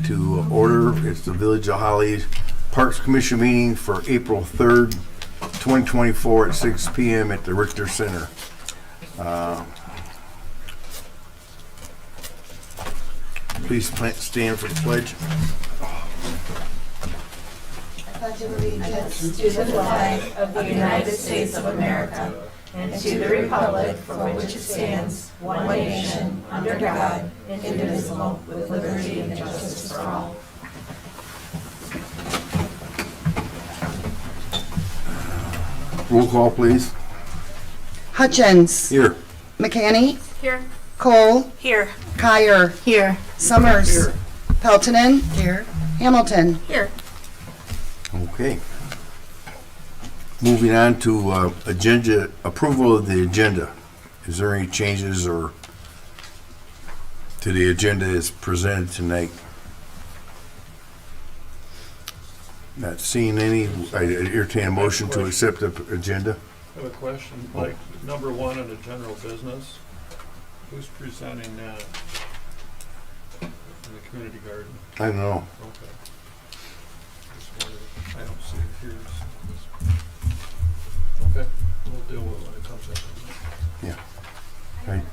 to order. It's the Village of Holly Parks Commission meeting for April 3rd, 2024 at 6 p.m. at the Richter Center. Please stand for the pledge. Pledge allegiance to the flag of the United States of America and to the republic for which it stands, one nation, under God, indivisible, with liberty and justice for all. Roll call, please. Hutchins. Here. McCanny. Here. Cole. Here. Kyer. Here. Summers. Here. Peltonen. Here. Hamilton. Here. Okay. Moving on to agenda approval of the agenda. Is there any changes or to the agenda as presented tonight? Not seeing any. I entertain a motion to accept the agenda. I have a question, like number one under general business, who's presenting that in the community garden? I don't know. Okay. Just wondered, I don't see it here. Okay, we'll deal with it when it comes up. Right.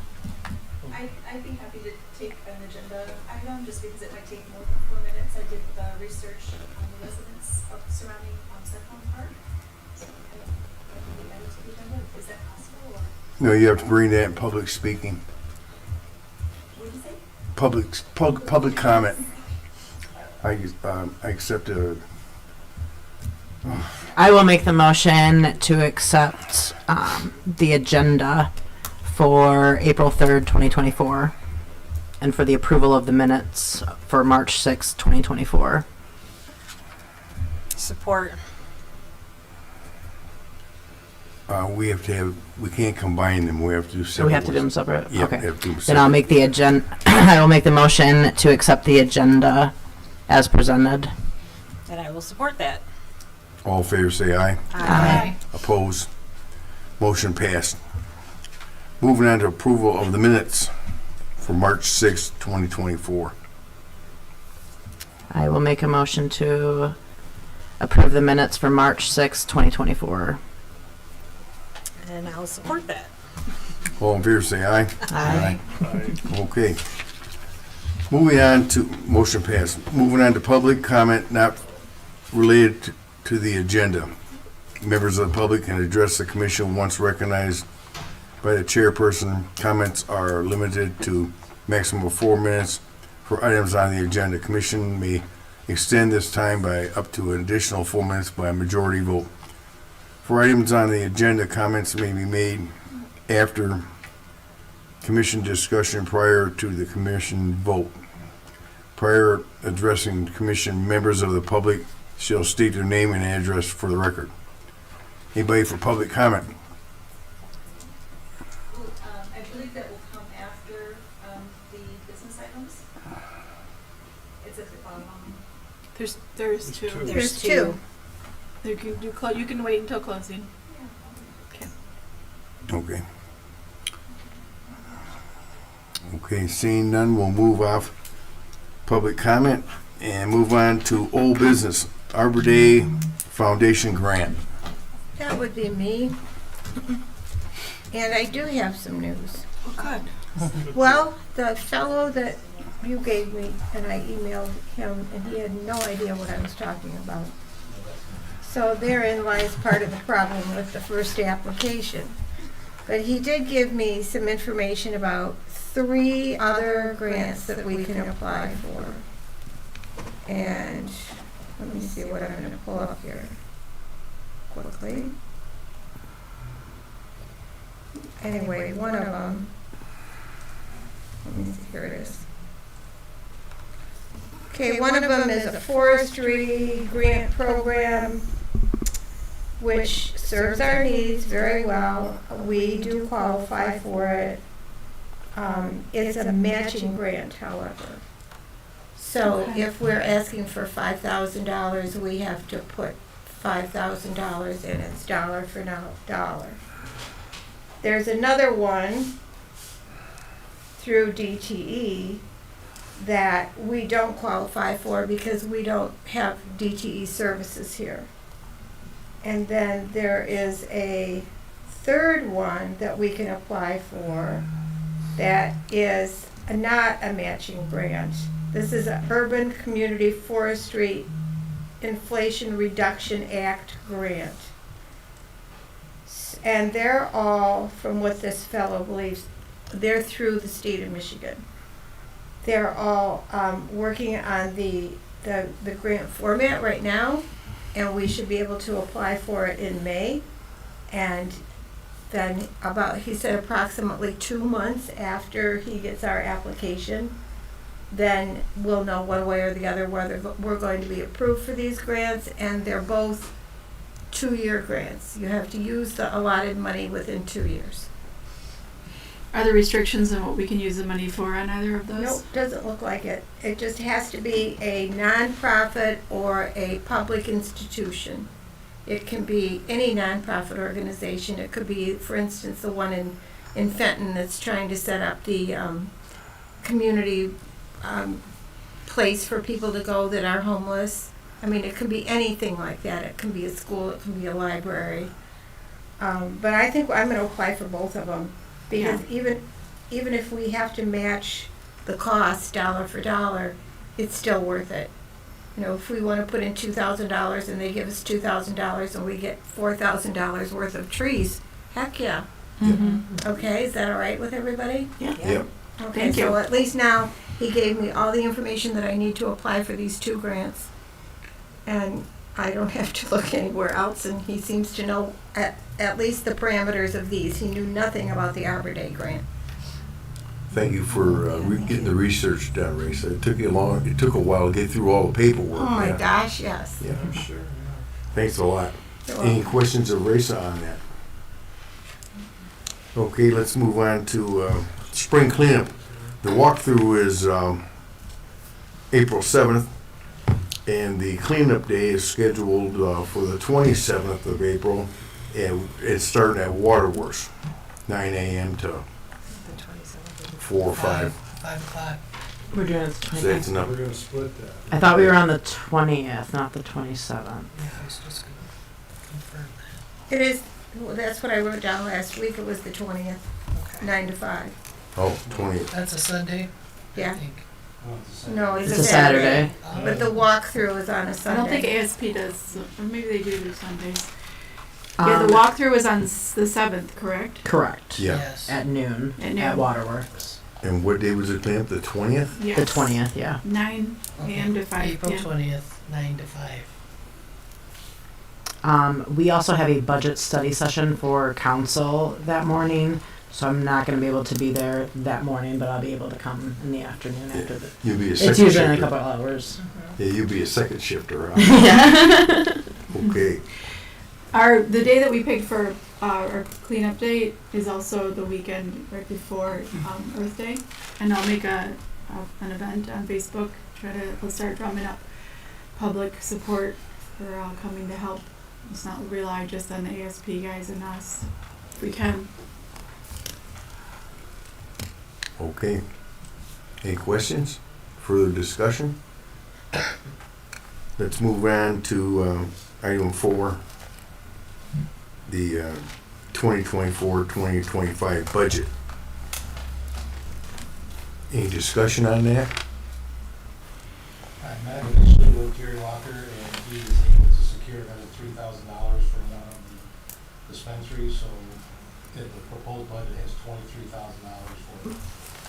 I'd be happy to take an agenda item, just because it might take more than 4 minutes. I did the research on the residents of surrounding Cyclone Park. So I can be added to the agenda. Is that possible, or No, you have to bring that in public speaking. what did you say? Public comment. I accept a. I will make the motion to accept the agenda for April 3rd, 2024, and for the approval of the minutes for March 6th, 2024. Support. We can't combine them. We have to do So separate. we have to do them separate? Yeah, Okay. we have to do them Then I'll separate. make the agenda, I will make the motion to accept the agenda as presented. And I will support that. All in favor, say aye. Aye. Opposed? Motion passed. Moving on to approval of the minutes for March 6th, 2024. I will make a motion to approve the minutes for March 6th, 2024. And I'll support that. All in favor, say aye. Aye. Okay. Moving on to, motion passed. Moving on to public comment not related to the agenda. Members of the public can address the commission once recognized by the chairperson. Comments are limited to maximum of 4 minutes for items on the agenda. Commission may extend this time by up to an additional 4 minutes by a majority vote. For items on the agenda, comments may be made after commission discussion prior to the commission vote. Prior addressing commission, members of the public shall state their name and address for the record. Anybody for public comment? I believe that will come after the business items. It's at the bottom. There's two. two. There's two. You can wait until closing. Okay. Okay, seeing none, we'll move off public comment and move on to old business. Arbor Day Foundation grant. That would be me. And I do have some news. Oh, good. Well, the fellow that you gave me, and I emailed him, and he had no idea what I was talking about. So therein lies part of the problem with the first application. But he did give me some information about 3 other grants that we can apply for. And let me see what I'm going to pull up here quickly. Anyway, one of them, let me see, here it is. Okay, one of them is a forestry grant program, which serves our needs very well. We do qualify for it. It's a matching grant, however. So if we're asking for $5,000, we have to put $5,000 in. It's dollar for dollar. There's another one through DTE that we don't qualify for because we don't have DTE services here. And then there is a third one that we can apply for that is not a matching grant. This is an Urban Community Forestry Inflation Reduction Act grant. And they're all, from what this fellow believes, they're through the state of Michigan. They're all working on the grant format right now, and we should be able to apply for it in May. And then he said approximately 2 months after he gets our application, then we'll know one way or the other whether we're going to be approved for these grants, and they're both 2-year grants. You have to use the allotted money within 2 years. Are there restrictions on what we can use the money for on either of those? Nope, doesn't look like it. It just has to be a nonprofit or a public institution. It can be any nonprofit organization. It could be, for instance, the one in Fenton that's trying to set up the community place for people to go that are homeless. I mean, it could be anything like that. It can be a school, it can be a library. But I think I'm going to apply for both of them because even if we have to match the cost dollar for dollar, it's still worth it. You know, if we want to put in $2,000 and they give us $2,000 and we get $4,000 worth of trees, heck yeah. Mm-hmm. Okay, is that all right with everybody? Yep. Okay, Thank you. so at least now he gave me all the information that I need to apply for these 2 grants. And I don't have to look anywhere else, and he seems to know at least the parameters of these. He knew nothing about the Arbor Day grant. Thank you for getting the research done, Race. It took a while to get through all the paperwork. Oh my yeah. gosh, yes. Yeah. I'm sure. Thanks a lot. You're Any welcome. questions of Race on that? Okay, let's move on to spring cleanup. The walkthrough is April 7th, and the cleanup day is scheduled for the 27th of April, and it's starting at Waterworks, 9 a.m. to 4 or 5. 5 o'clock. We're doing it the So that's 20th. enough. We're gonna split that. I thought we were on the 20th, not the 27th. It is, well, that's what I wrote down last week. It was the 20th, 9 to 5. Oh, 20th. That's a Sunday, I Yeah. think. No, It's a Saturday. But the walkthrough is on a I Sunday. don't think ASP does, or maybe they do Sundays. Yeah, the Um, walkthrough is on the 7th, correct? Correct. Yeah. Yes. At noon. At noon. At Waterworks. And what day was the cleanup? The 20th? Yes. The 20th, yeah. 9 a.m. to 5 April p.m. 20th, 9 to 5. We also have a budget study session for council that morning, so I'm not going to be able to be there that morning, but I'll be able to come in the afternoon after the. You'll be a second It's usually in a shifter. couple of hours. Yeah, you'll be a second shifter. Huh? Yeah. Okay. The day that we picked for our cleanup date is also the weekend right before Earth Day, and I'll make an event on Facebook. We'll start drumming up public support for coming to help. Let's not rely just on the ASP guys and us. If we can. Okay. Any questions? Further discussion? Let's move on to item 4, the 2024-2025 budget. Any discussion on that? I met initially with Gary Walker, and he was able to secure another $3,000 from one of the dispensaries, so the proposed budget has $23,000 for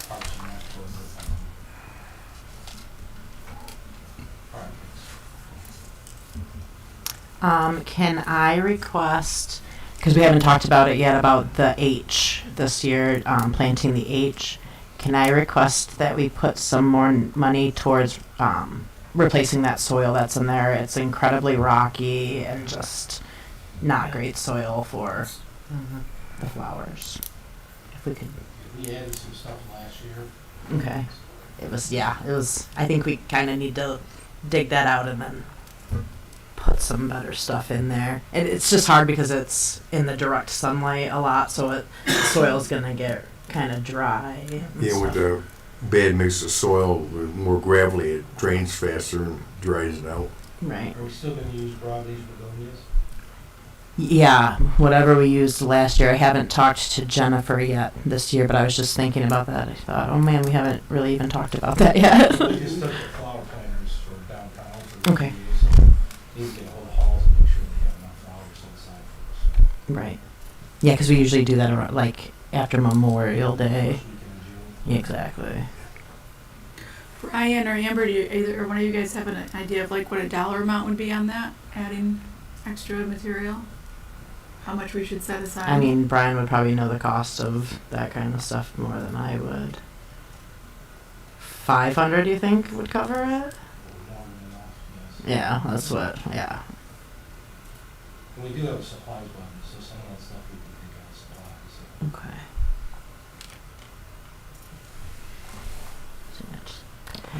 Parks and Rec for the projects. Can I request, because we haven't talked about it yet, about the H this year, planting the H. Can I request that we put some more money towards replacing that soil that's in there? It's incredibly rocky and just not great soil for the flowers. If we could, We added some stuff last year. okay. It was, I think we kind of need to dig that out and then put some better stuff in there. And it's just hard because it's in the direct sunlight a lot, so the soil's gonna get kind of dry. and Yeah, with stuff. bad mix of soil, with more gravelly, it drains faster and dries it out. Right. Are we still gonna use broadleaf begonias? Yeah, whatever we used last year. I haven't talked to Jennifer yet this year, but I was just thinking about that. I thought, oh man, we haven't really even talked about that yet. We just took the flower planters for downtown for the Okay. begonias, so need to get a hold of Halls and make sure they have enough flowers inside for us. Right. Yeah, because we usually do that around, like after Memorial Day. First weekend in June. Yeah, exactly. Brian or Amber, do you, either or one of you guys have an idea of like what a dollar amount would be on that, adding extra material? How much we should set aside? I mean, Brian would probably know the cost of that kind of stuff more than I would. 500, you think, would cover it? More than enough, yes. Yeah, that's what. Yeah. And we do have a supplies budget, so some of that stuff we can take out of supplies, so. Okay.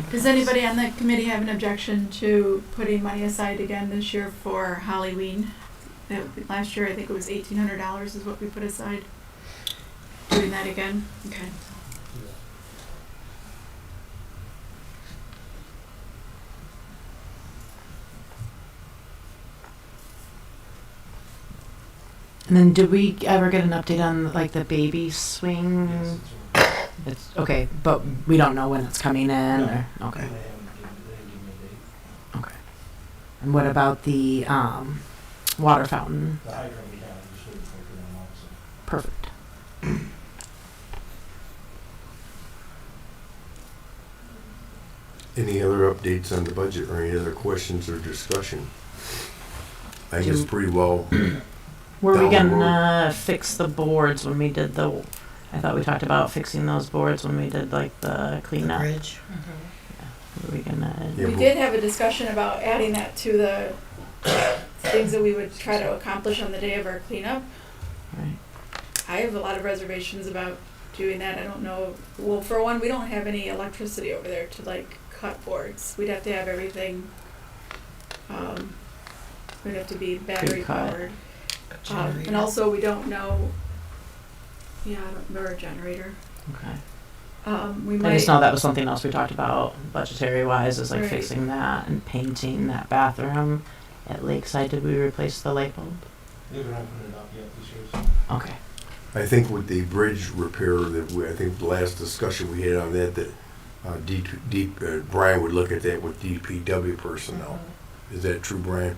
Does anybody on the committee have an objection to putting money aside again this year for Halloween? Last year, I think it was $1,800 is what we put aside. Doing that again? Okay. And then, did we ever get an update on like the baby swing? Yes, it's all- It's okay, but we don't know when it's coming in. No. Or, okay. They didn't give me a date. Okay. And what about the water fountain? The hydrant we have, I'm just waiting for them also. Perfect. Any other updates on the budget or any other questions or discussion? I think it's Do- pretty well. Were we Down the gonna fix the boards when we did the? I thought we talked about fixing those boards when we did like the The cleanup. bridge. Were we gonna? Yeah, We but- did have a discussion about adding that to the things that we would try to accomplish on the day of our cleanup. Right. I have a lot of reservations about doing that. I don't know. Well, for one, we don't have any electricity over there to like cut boards. We'd have to have everything. We'd have to be battery Pre-cut. powered. Generator. And also, we don't know. Yeah, I don't remember a generator. Okay. We I might. just know that was something else we talked about budgetary wise, is like Right. fixing that and painting that bathroom at Lakeside. Did we replace the light bulb? They haven't opened it up yet this year, so. Okay. I think with the bridge repair that I think the last discussion we had on that Brian would look at that with DPW personnel. Is that true, Brian?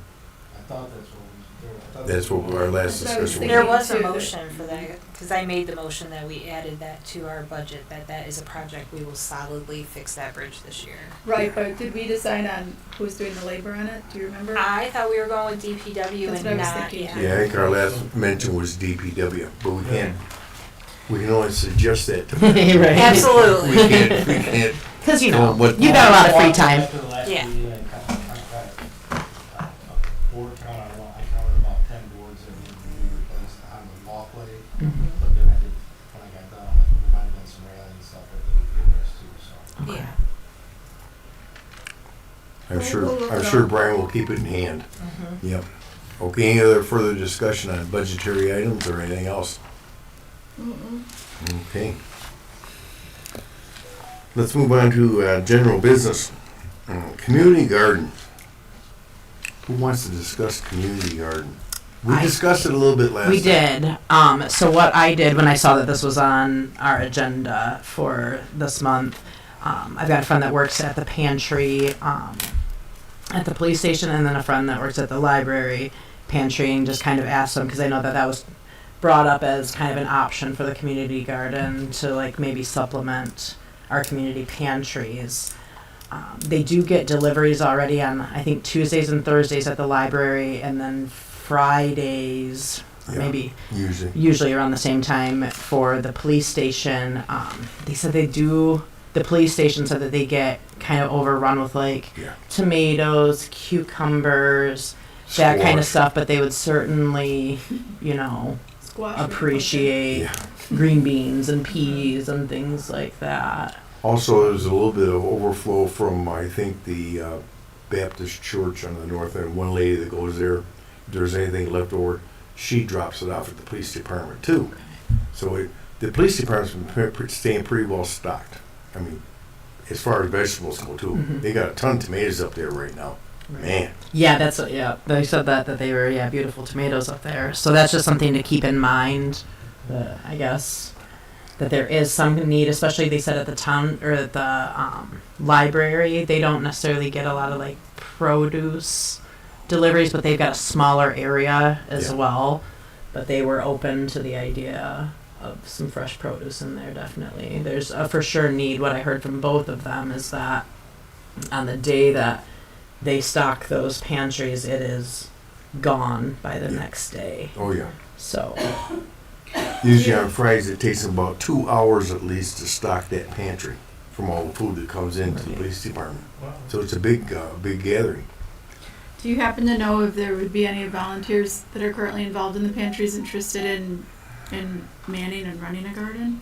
I thought that's what was there. I thought That's what our last That's what I was discussion. thinking. There was a too, that- motion for that, because I made the motion that we added that to our budget, that is a project we will solidly fix that bridge this year. Right, but did we decide on who's doing the labor on it? Do you remember? I thought we were going with DPW That's and what I was not, thinking, yeah. too. Yeah, I think our last mention was DPW, but we can't. We can only suggest that to Right. Absolutely. We can't. Because you Well, know, what- you got a lot of free time. After the last Yeah. meeting, I board count, I counted about 10 boards that needed to be replaced on the walkway. But then when I got done, I'm like, there might have been some railing and stuff that needed to be addressed too, so. Okay. Yeah. I'm sure Brian will keep it in hand. Mhm. Yep. Okay, any other further discussion on budgetary items or anything else? Okay. Let's move on to general business. Community garden. Who wants to discuss community garden? We I- discussed it a little bit last We time. did. So what I did when I saw that this was on our agenda for this month, I've got a friend that works at the pantry at the police station, and then a friend that works at the library pantry, and just kind of asked them, because I know that that was brought up as kind of an option for the community garden to like maybe supplement our community pantries. They do get deliveries already on, I think, Tuesdays and Thursdays at the library, and then Fridays, or Yeah. maybe Usually. around the same time for the police station. They said the police station said that they get kind of overrun with like Yeah. tomatoes, cucumbers, that kind of Squash. stuff, but they would certainly, you know, Squash. or appreciate Yeah. green beans and peas and things like that. Also, there's a little bit of overflow from, I think, the Baptist church on the north end. One lady that goes there, if there's anything left over, she drops it off at the police department too. So the police department's been staying pretty well stocked. I mean, as far as vegetables go too. They got a ton of tomatoes up there right now. Man, Yeah, that's they said that they were beautiful tomatoes up there. So that's just something to keep in mind. I guess that there is some need, especially they said at the town or at the library, they don't necessarily get a lot of like produce deliveries, but they've got a smaller area as Yeah. well. But they were open to the idea of some fresh produce in there. Definitely, there's a for sure need. What I heard from both of them is that on the day that they stock those pantries, it is gone by the next day. oh yeah. So, Usually on Fridays, it takes them about 2 hours at least to stock that pantry from all the food that comes into the police department. Wow. So it's a big gathering. Do you happen to know if there would be any volunteers that are currently involved in the pantries interested in manning and running a garden?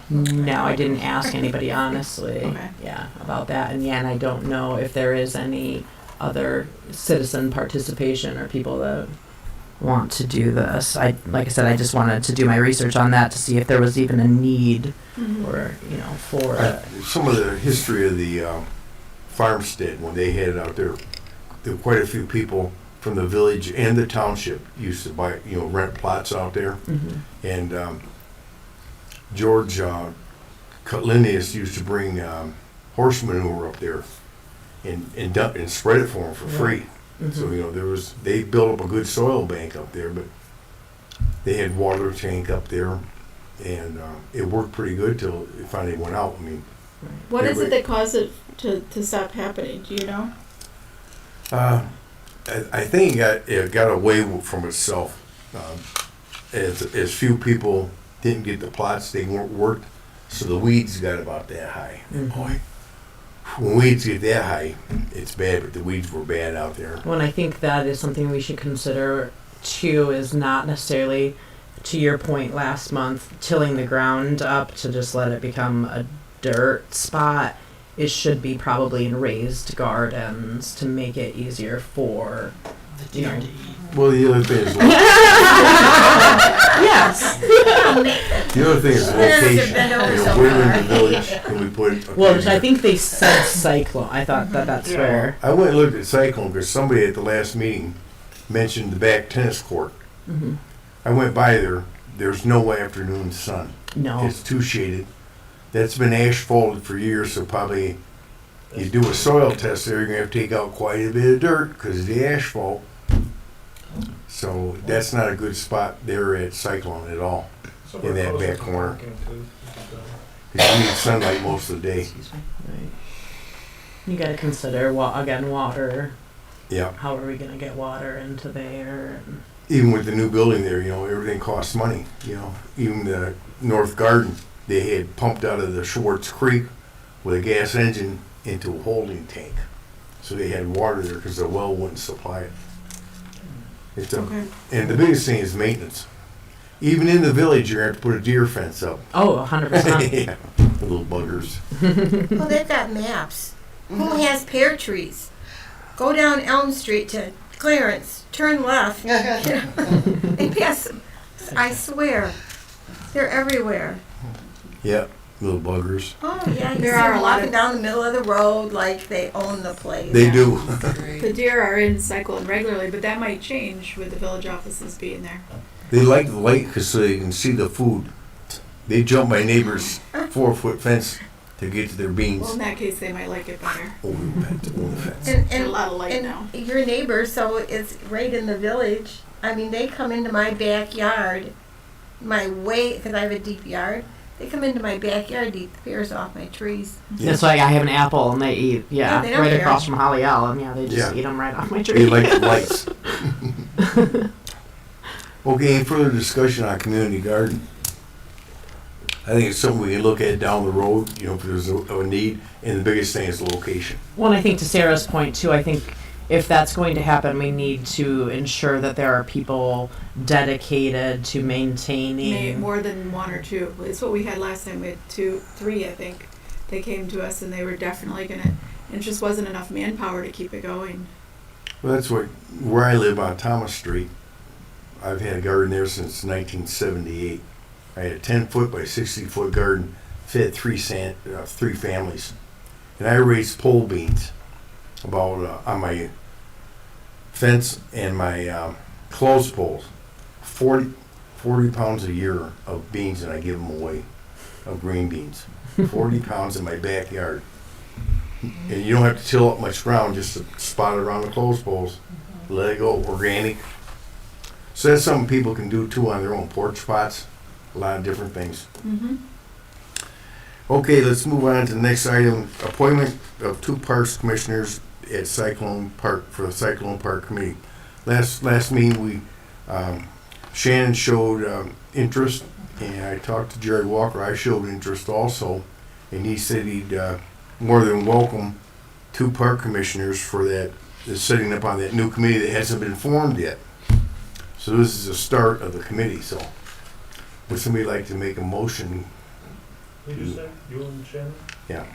no, I didn't ask anybody honestly. Okay. Yeah, about that. And I don't know if there is any other citizen participation or people that want to do this. Like I said, I just wanted to do my research on that to see if there was even a need or for it. Some of the history of the farmstead, when they had it out there, there were quite a few people from the village and the township used to buy, rent plots out there. And George Cutlinius used to bring horse manure up there and dump and spread it for them for free. So they built up a good soil bank up there, but they had water tank up there, and it worked pretty good till it finally went out. I mean, What is it that caused it to stop happening? Do you know? I think it got away from itself. As few people didn't get the plots, they weren't worked, so the weeds got about that high. And boy, when weeds get that high, it's bad, but the weeds were bad out there. Well, and I think that is something we should consider too, is not necessarily, to your point last month, tilling the ground up to just let it become a dirt spot. It should be probably in raised gardens to make it easier for The deer to eat. Well, the other thing is, yes. location. Where in the village can we put it? Well, I think they said cyclone. I thought that's where. I went and looked at Cyclone because somebody at the last meeting mentioned the back tennis court. I went by there. There's no afternoon sun. No. It's too shaded. That's been asphalted for years, so probably you do a soil test there, you're going to have to take out quite a bit of dirt because of the asphalt. So that's not a good spot there at Cyclone at all. In that back corner. Because you need sunlight most of the day. Right. You got to consider water. Yeah. How are we going to get water into there? And Even with the new building there, everything costs money. Even the North Garden, they had pumped out of the Schwartz Creek with a gas engine into a holding tank. So they had water there because the well wouldn't supply it. And the biggest thing is maintenance. Even in the village, you're going to have to put a deer fence up. Oh, 100%. Yeah, the little buggers. Well, they've got maps. Who has pear trees? Go down Elm Street to Clarence, turn left. And pass them. I swear. They're everywhere. Yeah, little buggers. Oh, yeah. There are a lot walking of- down the middle of the road like they own the place. They do. The deer are in Cyclone regularly, but that might change with the village offices being there. They like the light because so they can see the food. They jump my neighbor's 4-foot fence to get to their beans. Well, in that case, they might like it better. Over the fence. And, Get a lot of light and now. your neighbor, so it's right in the village. I mean, they come into my backyard, because I have a deep yard. They come into my backyard to eat the pears off my trees. That's why I have an apple and they eat, Yeah, they don't right care. across from Holly Ellen. Yeah, they just Yeah. eat them right off my They tree. like the lights. Okay, any further discussion on community garden? I think it's something we can look at down the road, if there's a need, and the biggest thing is the location. Well, and I think to Sarah's point too, I think if that's going to happen, we need to ensure that there are people dedicated to maintaining. More than one or two. It's what we had last time. We had 3, I think. They came to us and they were definitely gonna. It just wasn't enough manpower to keep it going. Well, that's where I live on Thomas Street. I've had a garden there since 1978. I had a 10-foot by 60-foot garden, fed 3 families. and I raised pole beans about on my fence and my clothes poles. 40 pounds a year of beans, and I give them away, of green beans. 40 pounds in my backyard. And you don't have to till up much ground, just to spot it around the clothes poles. Let it go, organic. So that's something people can do too on their own porch spots. A lot of different things. Mm-hmm. Okay, let's move on to the next item. Appointment of 2 parks commissioners at Cyclone Park, for the Cyclone Park Committee. Last meeting, we, Shannon showed interest, and I talked to Jerry Walker. I showed interest also, and he said he'd more than welcome 2 park commissioners for that, setting up on that new committee that hasn't been formed yet. So this is the start of the committee, so would somebody like to make a motion? Who'd you say? You and Shannon? Yeah.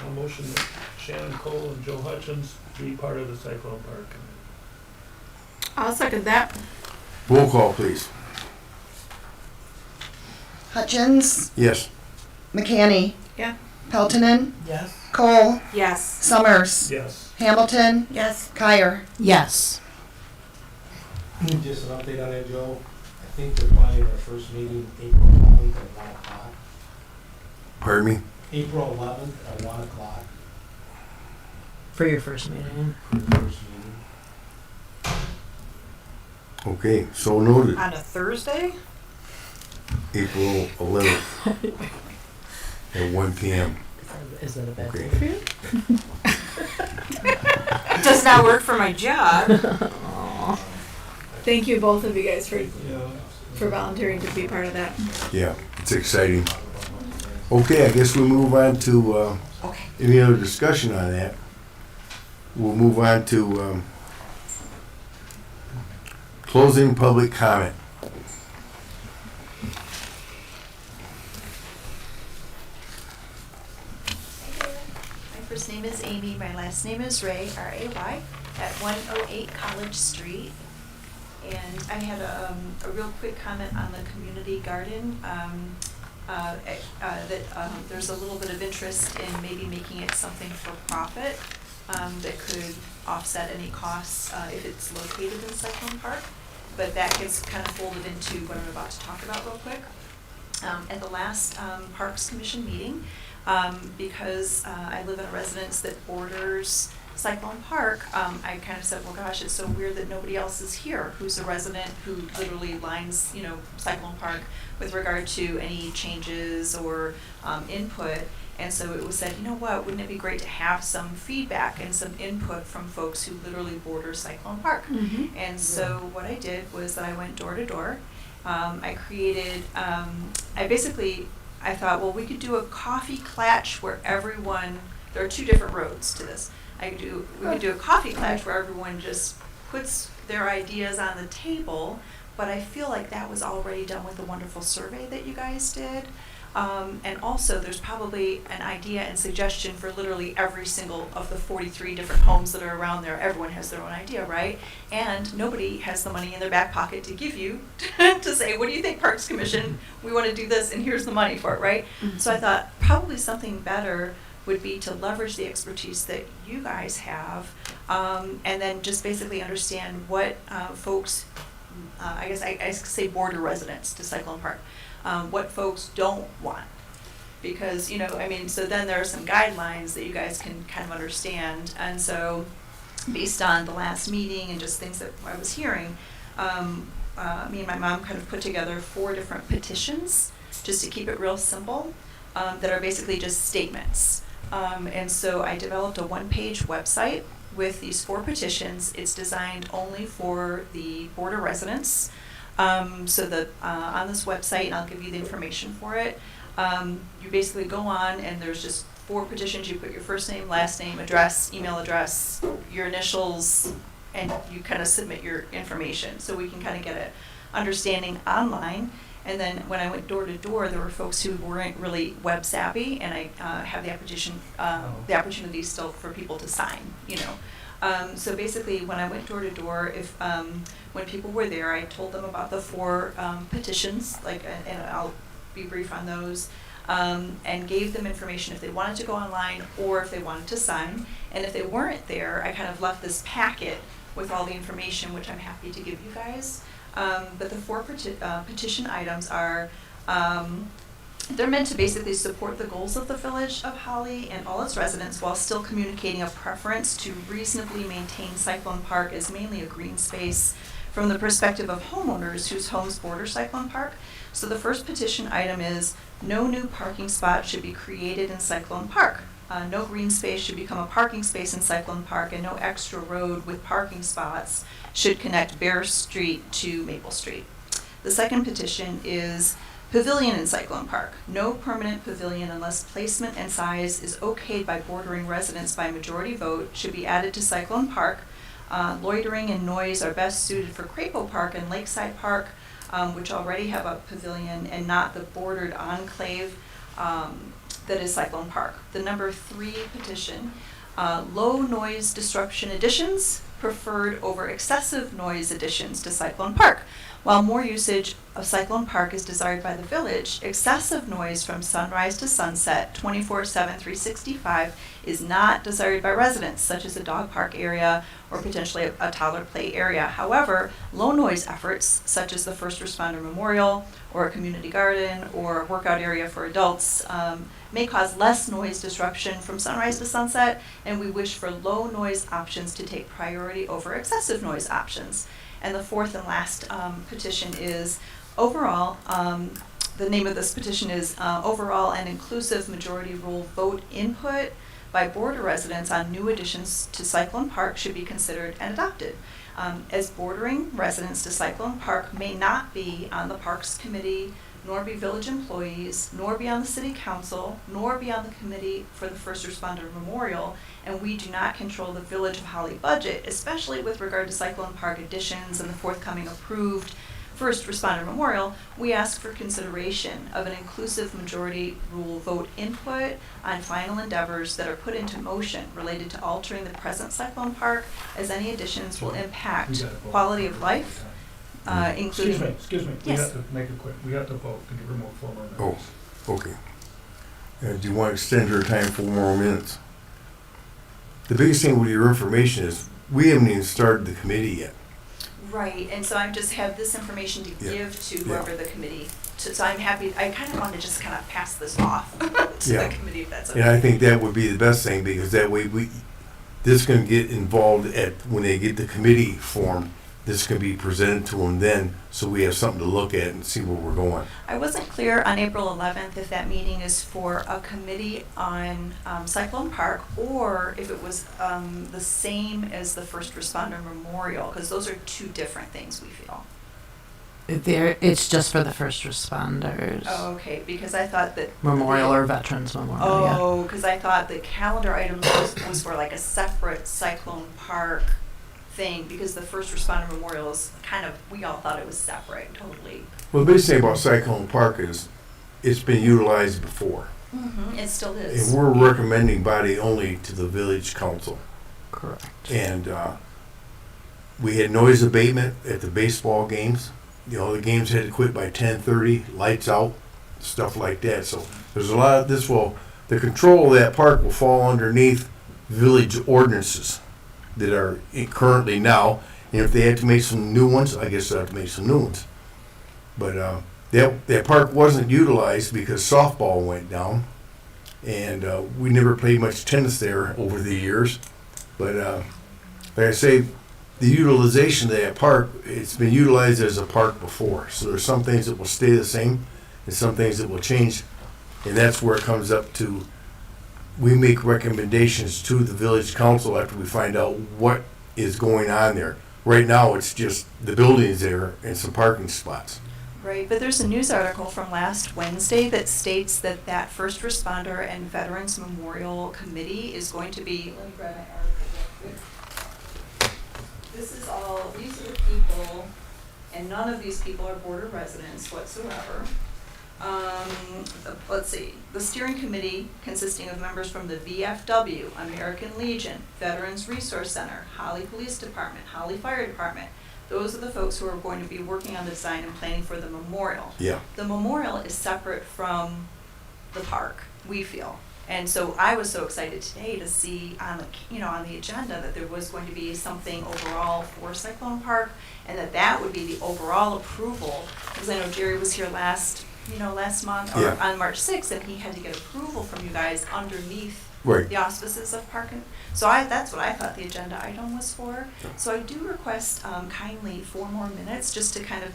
I'll motion that Shannon Cole and Joe Hutchins be part of the Cyclone Park Committee. I'll second that. Roll call, please. Hutchins, Yes. McCanny. Yeah. Peltonen, Yes. Cole, Yes. Summers, Yes. Hamilton, Yes. Kyer. Yes. Just an update on that, Joe. I think they're planning our first meeting April 11th at 1 o'clock. Pardon me? April 11th at 1 o'clock For your first meeting. for the first meeting. Okay, so noted. On a Thursday? April 11th at 1 p.m. Is that a bad Okay. thing for you? It does not work for my job. Thank you both of you guys Yeah. for volunteering to be part of that. Yeah, it's exciting. Okay, I guess we move on to Okay. any other discussion on that. We'll move on to closing public comment. My first name is Amy, my last name is Ray, R-A-Y, at 108 College Street. And I had a real quick comment on the community garden. There's a little bit of interest in maybe making it something for profit that could offset any costs if it's located in Cyclone Park. But that gets kind of folded into what I'm about to talk about real quick. At the last Parks Commission meeting, because I live in a residence that borders Cyclone Park, I kind of said, well, gosh, it's so weird that nobody else is here who's a resident who literally lines, Cyclone Park with regard to any changes or input. And so it was said, you know what, wouldn't it be great to have some feedback and some input from folks who literally border Cyclone Park? Mm-hmm. And so what I did was that I went door to door. I created, I thought, well, we could do a coffee clatch where everyone, there are 2 different roads to this. We could do a coffee clatch where everyone just puts their ideas on the table, but I feel like that was already done with the wonderful survey that you guys did. And also, there's probably an idea and suggestion for literally every single of the 43 different homes that are around there. Everyone has their own idea, right? And nobody has the money in their back pocket to give you to say, what do you think, Parks Commission? We want to do this, and here's the money for it, right? Mm-hmm. So I thought probably something better would be to leverage the expertise that you guys have, and then just basically understand what folks, I guess I say border residents to Cyclone Park, what folks don't want. Because, so then there are some guidelines that you guys can kind of understand. And so based on the last meeting and just things that I was hearing, me and my mom kind of put together 4 different petitions, just to keep it real simple, that are basically just statements. And so I developed a 1-page website with these 4 petitions. It's designed only for the border residents. So that on this website, and I'll give you the information for it, you basically go on and there's just 4 petitions. You put your first name, last name, address, email address, your initials, and you kind of submit your information. So we can kind of get an understanding online. And then when I went door to door, there were folks who weren't really web savvy, and I have the opportunity still for people to sign, So basically, when I went door to door, when people were there, I told them about the 4 petitions, and I'll be brief on those. and gave them information if they wanted to go online or if they wanted to sign. And if they weren't there, I kind of left this packet with all the information, which I'm happy to give you guys. But the four petition items are, they're meant to basically support the goals of the Village of Holly and all its residents while still communicating a preference to reasonably maintain Cyclone Park as mainly a green space from the perspective of homeowners whose homes border Cyclone Park. So the first petition item is, no new parking spot should be created in Cyclone Park. No green space should become a parking space in Cyclone Park, and no extra road with parking spots should connect Bear Street to Maple Street. The second petition is, pavilion in Cyclone Park. No permanent pavilion unless placement and size is okayed by bordering residents by majority vote should be added to Cyclone Park. Loitering and noise are best suited for Crapo Park and Lakeside Park, which already have a pavilion, and not the bordered enclave that is Cyclone Park. The number 3 petition, low noise disruption additions preferred over excessive noise additions to Cyclone Park. While more usage of Cyclone Park is desired by the village, excessive noise from sunrise to sunset, 24/7, 365, is not desired by residents, such as a dog park area or potentially a toddler play area. However, low noise efforts, such as the First Responder Memorial or a community garden or a workout area for adults, may cause less noise disruption from sunrise to sunset, and we wish for low noise options to take priority over excessive noise options. And the fourth and last petition is overall, the name of this petition is overall and inclusive majority rule vote input by border residents on new additions to Cyclone Park should be considered and adopted. As bordering residents to Cyclone Park may not be on the Parks Committee, nor be village employees, nor be on the city council, nor be on the committee for the First Responder Memorial, and we do not control the Village of Holly budget, especially with regard to Cyclone Park additions and the forthcoming approved First Responder Memorial, we ask for consideration of an inclusive majority rule vote input on final endeavors that are put into motion related to altering the present Cyclone Park, as any additions will impact quality of life, including... Excuse me, we Yes. have to make it quick, we have to vote, can you remove 4 more minutes? Oh, okay. Do you want to extend your time 4 more minutes? The biggest thing with your information is, we haven't even started the committee yet. Right, and so I just have this information to Yeah. give to Yeah. whoever the committee, so I'm happy, I kind of want to just kind of pass this off to Yeah. the committee if that's And okay. I think that would be the best thing, because that way this can get involved when they get the committee formed. This can be presented to them then, so we have something to look at and see where we're going. I wasn't clear on April 11th if that meeting is for a committee on Cyclone Park or if it was the same as the First Responder Memorial, because those are 2 different things we feel. It's just for the first responders. Oh, okay, because I thought that... Memorial or Veterans Memorial, yeah. Oh, because I thought the calendar item was for like a separate Cyclone Park thing, because the First Responder Memorial is kind of, we all thought it was separate, totally. Well, the biggest thing about Cyclone Park is it's been utilized before. It still is. And we're recommending body only to the village council. Correct. And we had noise abatement at the baseball games. You know, the games had to quit by 10:30, lights out, stuff like that. So there's a lot of the control of that park will fall underneath village ordinances that are currently now. And if they have to make some new ones, I guess they'll have to make some new ones. But that park wasn't utilized because softball went down. And we never played much tennis there over the years. But like I say, the utilization of that park, it's been utilized as a park before. So there's some things that will stay the same and some things that will change. And that's where it comes up to, we make recommendations to the village council after we find out what is going on there. Right now, it's just the buildings there and some parking spots. Right, but there's a news article from last Wednesday that states that that First Responder and Veterans Memorial Committee is going to be, let me grab my article real quick. These are the people, and none of these people are border residents whatsoever. Let's see, the steering committee consisting of members from the VFW, American Legion, Veterans Resource Center, Holly Police Department, Holly Fire Department. Those are the folks who are going to be working on the design and planning for the memorial. Yeah. The memorial is separate from the park, we feel. And so I was so excited today to see on the agenda that there was going to be something overall for Cyclone Park, and that would be the overall approval. Because I know Jerry was here last month, or Yeah. on March 6th, and he had to get approval from you guys underneath Right. the auspices of Park and, so that's what I thought the agenda item was for. So I do request kindly 4 more minutes, just to kind of,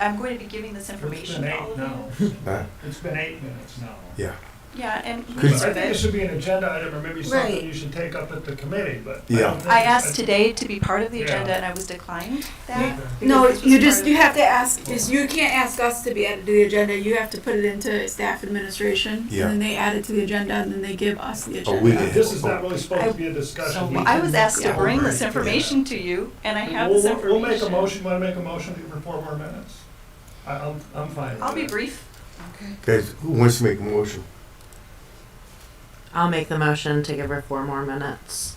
I'm going to be giving this It's information been to all 8 of you. now. Huh? It's been 8 minutes now. Yeah. Yeah, and Could- I think it should be an agenda item, or maybe something Right. you should take up at the committee, but. Yeah. don't think I it's- asked today to be part of the Yeah. agenda, and I was declined that. No, because this was you part just, of- you have to ask, you can't ask us to be added to the agenda, you have to put it into staff administration. Yeah. And then they add it to the agenda, and then they give us the Oh, agenda. we did. This is not really supposed to be a discussion. So I was asked to Yeah. bring this Yeah. information to you, and I have We'll- this information. We'll make a motion, wanna make a motion for 4 more minutes? I'm fine with I'll be that. brief. Guys, who wants to make a motion? I'll make the motion to give her 4 more minutes.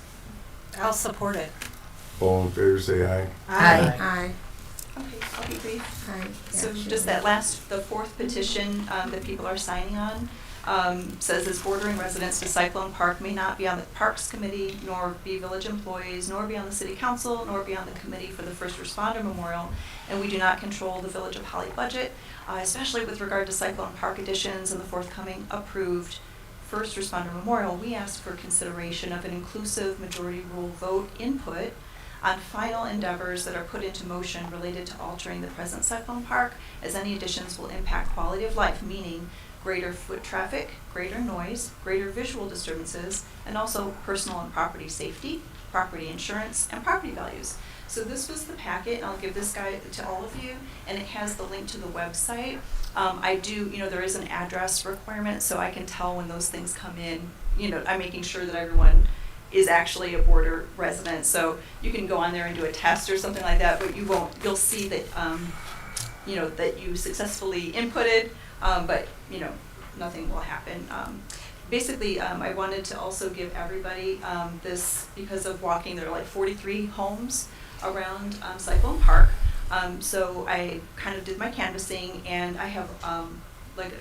I'll support it. All in favor, say aye. Aye. Aye. Okay, I'll be brief. Aye. So Yeah, just sure. the 4th petition that people are signing on, says as bordering residents to Cyclone Park may not be on the Parks Committee, nor be village employees, nor be on the City Council, nor be on the Committee for the First Responder Memorial, and we do not control the Village of Holly budget, especially with regard to Cyclone Park additions and the forthcoming approved First Responder Memorial. We ask for consideration of an inclusive majority rule vote input on final endeavors that are put into motion related to altering the present Cyclone Park, as any additions will impact quality of life, meaning greater foot traffic, greater noise, greater visual disturbances, and also personal and property safety, property insurance, and property values. So this was the packet, and I'll give this guide to all of you, and it has the link to the website. There is an address requirement, so I can tell when those things come in. I'm making sure that everyone is actually a border resident, so you can go on there and do a test or something like that, but you'll see that, that you successfully inputted, but, nothing will happen. Basically, I wanted to also give everybody this, because of walking, there are like 43 homes around Cyclone Park. So I kind of did my canvassing, and I have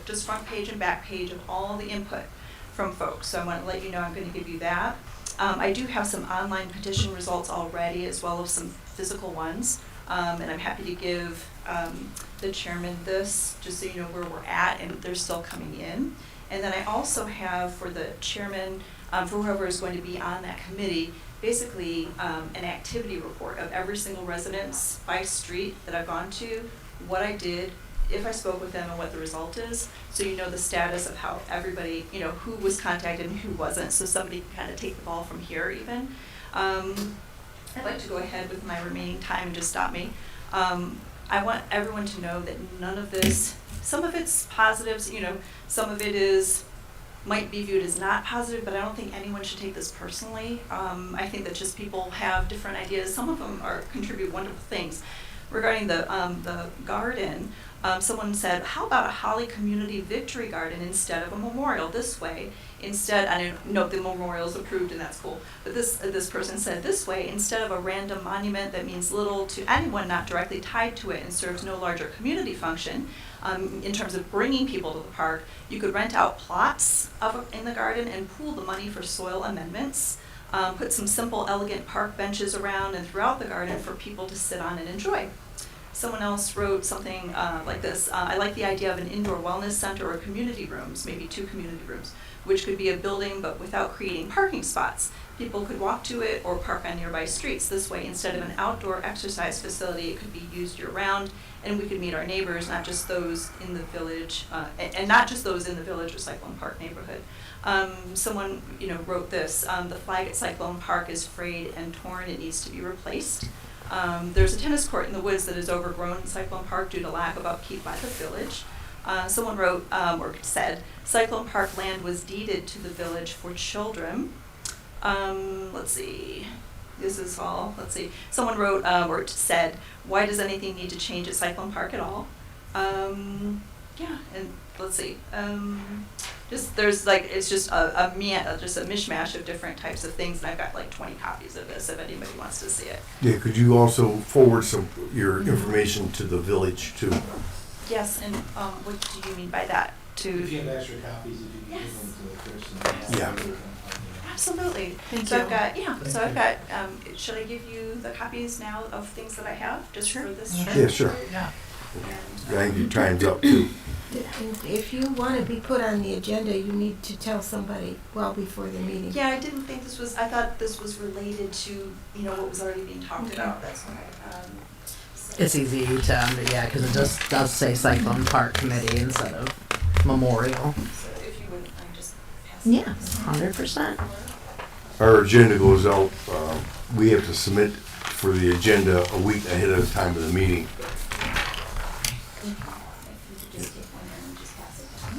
just front page and back page of all the input from folks. So I want to let you know I'm going to give you that. I do have some online petition results already, as well as some physical ones. And I'm happy to give the chairman this, just so you know where we're at, and they're still coming in. And then I also have for the chairman, for whoever is going to be on that committee, basically an activity report of every single residence by street that I've gone to, what I did, if I spoke with them, and what the result is, so you know the status of how everybody, who was contacted and who wasn't, so somebody can kind of take the ball from here even. I'd like to go ahead with my remaining time and just stop me. I want everyone to know that none of this, some of it's positives, some of it might be viewed as not positive, but I don't think anyone should take this personally. I think that just people have different ideas. Some of them contribute wonderful things. Regarding the garden, someone said, how about a Holly Community Victory Garden instead of a memorial? This way, I know the memorial's approved and that's cool, but this person said, this way, instead of a random monument that means little to anyone not directly tied to it and serves no larger community function, in terms of bringing people to the park, you could rent out plots in the garden and pool the money for soil amendments. Put some simple, elegant park benches around and throughout the garden for people to sit on and enjoy. Someone else wrote something like this. I like the idea of an indoor wellness center or community rooms, maybe 2 community rooms, which could be a building but without creating parking spots. People could walk to it or park on nearby streets. This way, instead of an outdoor exercise facility, it could be used year-round, and we could meet our neighbors, not just those in the village, and not just those in the Village or Cyclone Park neighborhood. Someone, wrote this. The flag at Cyclone Park is frayed and torn. It needs to be replaced. There's a tennis court in the woods that is overgrown in Cyclone Park due to lack of upkeep by the village. Someone wrote, or said, Cyclone Park land was deeded to the village for children. Let's see. Someone wrote or said, why does anything need to change at Cyclone Park at all? And let's see. It's just a mishmash of different types of things, and I've got like 20 copies of this if anybody wants to see it. Yeah, could you also forward your information to the village too? Yes, and what do you mean by that? If to, you have extra copies, if you can give them to Chris and. Yeah. absolutely. Thank So you. I've got, yeah, so I've got, should I give you the copies now of things that I have, just for this? Yeah, sure. Yeah. And- I think your time's up too. If you want to be put on the agenda, you need to tell somebody well before the meeting. Yeah, I didn't think this was, I thought this was related to, you know, what was already being talked about, that's why, so- It's easy to, yeah, because it just does say Cyclone Park Committee instead of Memorial. So if you wouldn't mind just Yeah, passing. 100%. Our agenda goes out, we have to submit for the agenda a week ahead of the time of the meeting. If you could just take one and just pass it down.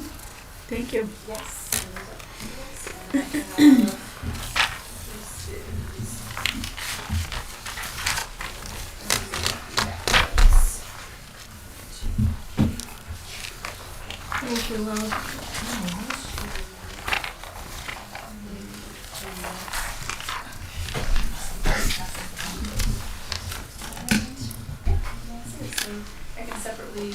Thank you. Yes. And I have Thank you, Will. I can separately.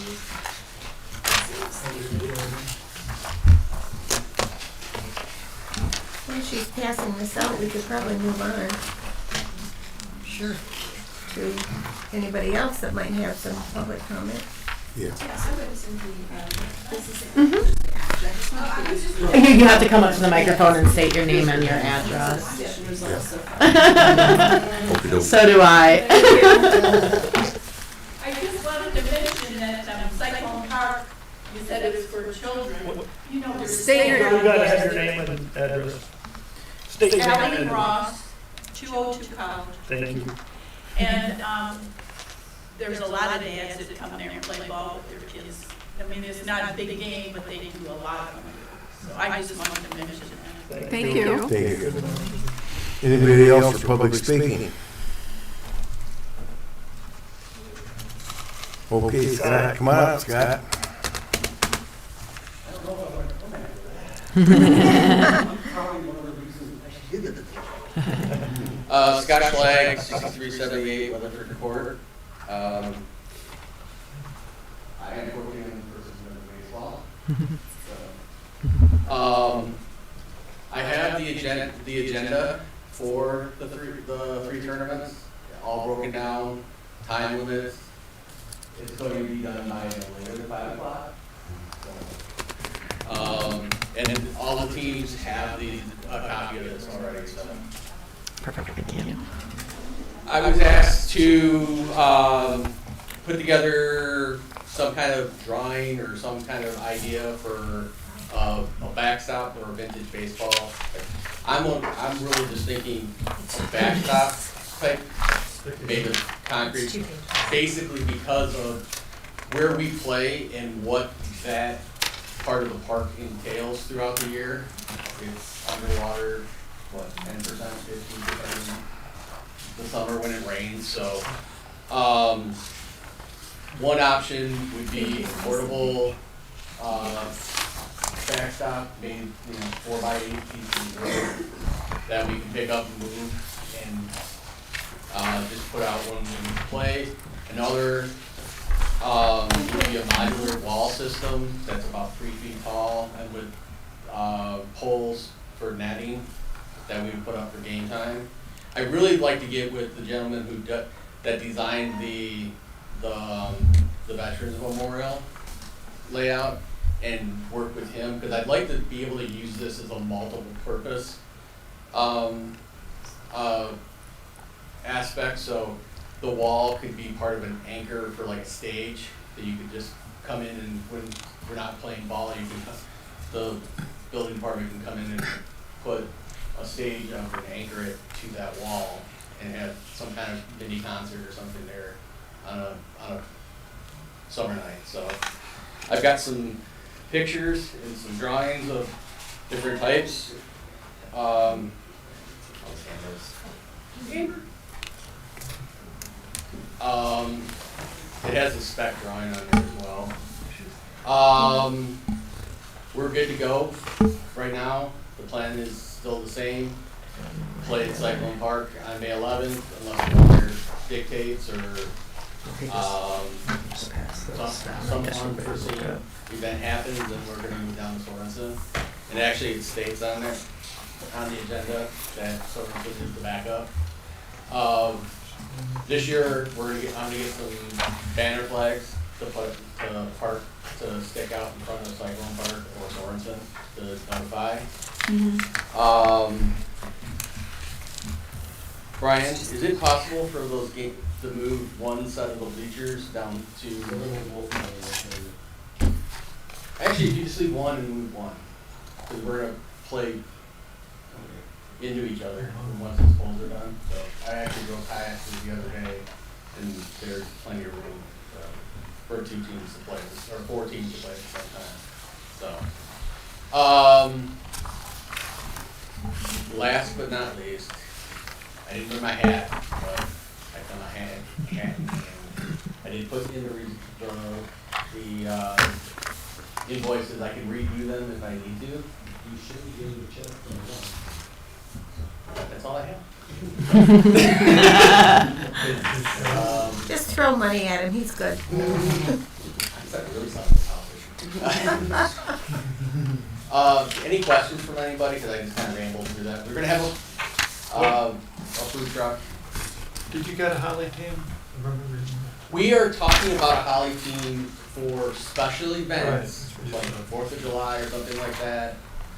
While she's passing this out, we could probably move on Sure. to anybody else that might have some public comment. Yeah. Yeah, so I would simply, this is. You have to come up to the microphone and state your name and your address. Okey-doke. So do I. I just wanted to mention that Cyclone Park, you said it was for children. You know, there's State your- You gotta have your name and address. State your name and Ellen address. Ross, 202 College. Thank you. And there's a lot of dads that come there and play ball with their kids. I mean, it's not a big game, but they do a lot of them. So I just wanted to mention that. Thank you. Thank you. Anybody else for public speaking? Okay, Scott, come on up, Scott. Scott Schlag, 6378 Weatherford Court. I am working in baseball. I have the agenda for the three tournaments, all broken down, time limits. It's going to be done by later than 5 o'clock. And all the teams have a copy of this already, so. Perfect, thank you. I was asked to put together some kind of drawing or some kind of idea for a backstop or a vintage baseball. I'm really just thinking backstop type, made of concrete, basically because of where we play and what that part of the park entails throughout the year. It's underwater, 10%, 15% the summer when it rains, so. One option would be a portable, backstop, made, 4x8 pieces that we can pick up and move and, just put out when we play. Another, would be a modular wall system that's about 3 feet tall and with, poles for netting that we would put up for game time. I'd really like to get with the gentleman who that designed the Veterans Memorial layout and work with him, because I'd like to be able to use this as a multiple purpose aspect, so the wall could be part of an anchor for like a stage that you could just come in and when we're not playing ball, you can, the building department can come in and put a stage up and anchor it to that wall and have some kind of mini concert or something there on a summer night. So I've got some pictures and some drawings of different types. I'll scan those. It has a spec drawing on there as well. We're good to go right now. The plan is still the same. Play at Cyclone Park on May 11th, unless the weather dictates or Some unforeseen event happens and we're gonna move down to Sorensen. And actually it states on there, on the agenda, that Sorensen is the backup. This year, I'm gonna get some banner flags to to stick out in front of Cyclone Park or Sorensen to notify. Brian, is it possible for those games to move one set of the bleachers down to? Actually, if you just leave one and move one, because we're gonna play into each other once those poles are done. So I actually drove kayaks the other day, and there's plenty of room for 2 teams to play, or 4 teams to play at the same time. So, last but not least, I didn't bring my hat, but I found my hat, and I did put in the invoices. I can redo them if I need to. You shouldn't give me a check. That's all I have. Just throw money at him, he's good. That really sounds politician. Any questions from anybody? Because I just kind of rambled through that. We're going to have a food truck. Did you get a Holly team? I remember reading that. We are talking about a Holly team for special events, like the 4th of July or something like that.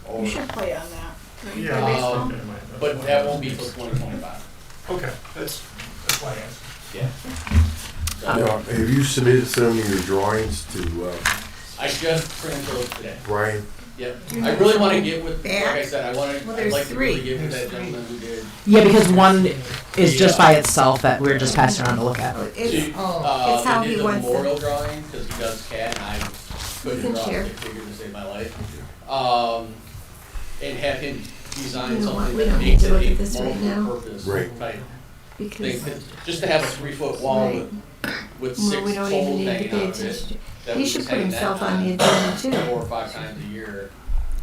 Or, You should play on that. Right? Yeah. Baseball? but that won't be till 2025. Okay, that's why I asked. Yeah. So, Now, have you submitted some of your drawings to I just printed those today. Brian? Yep. I really want to get with, like Bad? I said, Well, I'd there's like to really 3. get with that gentleman who did. Yeah, because one is just by itself that we're just passing around to look at. It's how They he did the wants memorial it. drawing, because he does CAD, and I You couldn't can draw share. stick figure to save my life. And have him design You know what, something we that don't need makes to it look a at this right now. multi-purpose Right. type Because, thing. Just to have a 3-foot wall Right. with well, 6 we don't even poles need to hanging pay out of it. attention. that He we should just put hang that himself on the on agenda too. 4 or 5 times a year,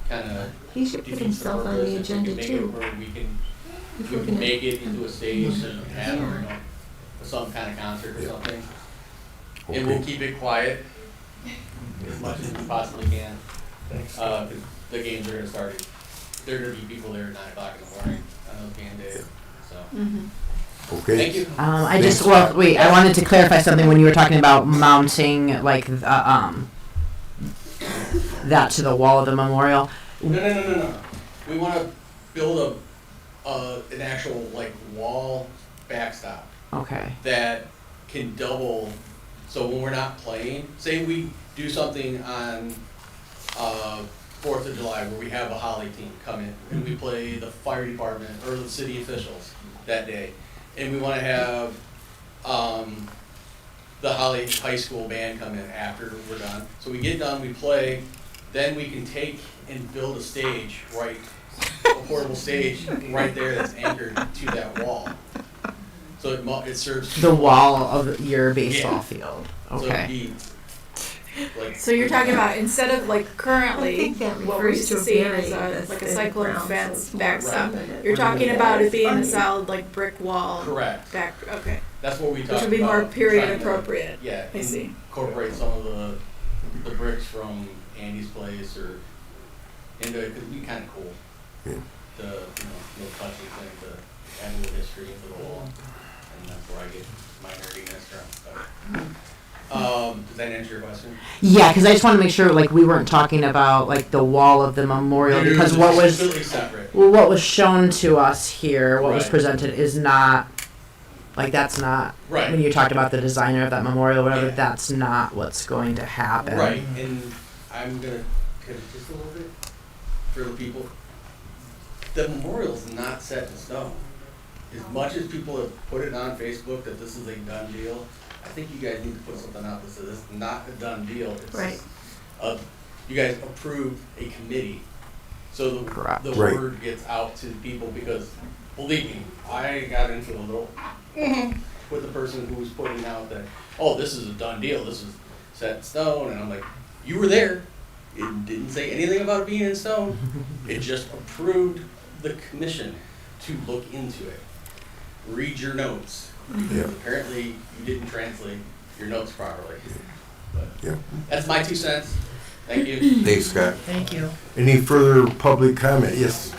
kind of He should put defeats the himself on purpose. the If agenda we can make it too. where we can If we we're can gonna, make it into a stage and have, some kind of concert or something. And we'll Okay. keep it quiet as much as we possibly can. Thanks. 'Cause the games are gonna start, there are gonna be people there at 9 o'clock in the morning on those game days, so. Okay. Thank you. I just, well, wait, I wanted to clarify something when you were talking about mounting, like, that to the wall of the memorial. No. We wanna build an actual, like, wall backstop Okay. that can double, so when we're not playing, say we do something on, 4th of July where we have a Holly team come in and we play the fire department or the city officials that day. And we wanna have, the Holly High School band come in after we're done. So we get done, we play, then we can take and build a stage, right, a portable stage right there that's anchored to that wall. So it serves. The wall of your baseball Yeah. field. So it'd Okay. be like. So you're talking about instead of like I currently, think that what we're refers used to to a seeing very, is like a the cyclone ground, so fence it's more backstop. permanent. You're talking about it being a Funny. solid like brick wall Correct. back. Okay, That's what we talked which about. would be more period trying to, appropriate. Yeah. I see. Incorporate some of the bricks from Andy's place or into it, because it'd be kind of cool. Yeah. The, little touching thing to add a little history into the wall. And that's where I get my nerdiness from. Does that answer your question? Yeah, because I just want to make sure, like, we weren't talking about, like, the wall of the memorial, because It's what was, completely separate. well, what was shown to us here, what was Right. presented is not, like, that's not, Right. when you talked about the designer of that memorial, whatever, Yeah. that's not what's going to happen. Right, and I'm gonna pivot just a little bit for the people. The memorial's not set in stone. As much as people have put it on Facebook that this is a done deal, I think you guys need to put something out that says it's not a done deal. It's Right. You guys approved a committee, so Correct. the Right. word gets out to people, because believe me, I got into a little with the person who was putting out that, oh, this is a done deal, this is set in stone, and I'm like, you were there. It didn't say anything about it being in stone. It just approved the commission to look into it. Read your notes. Yeah. Apparently, you didn't translate your notes properly. But Yeah. that's my 2 cents. Thank you. Thanks, Scott. Thank you. Any further public comment? Yes,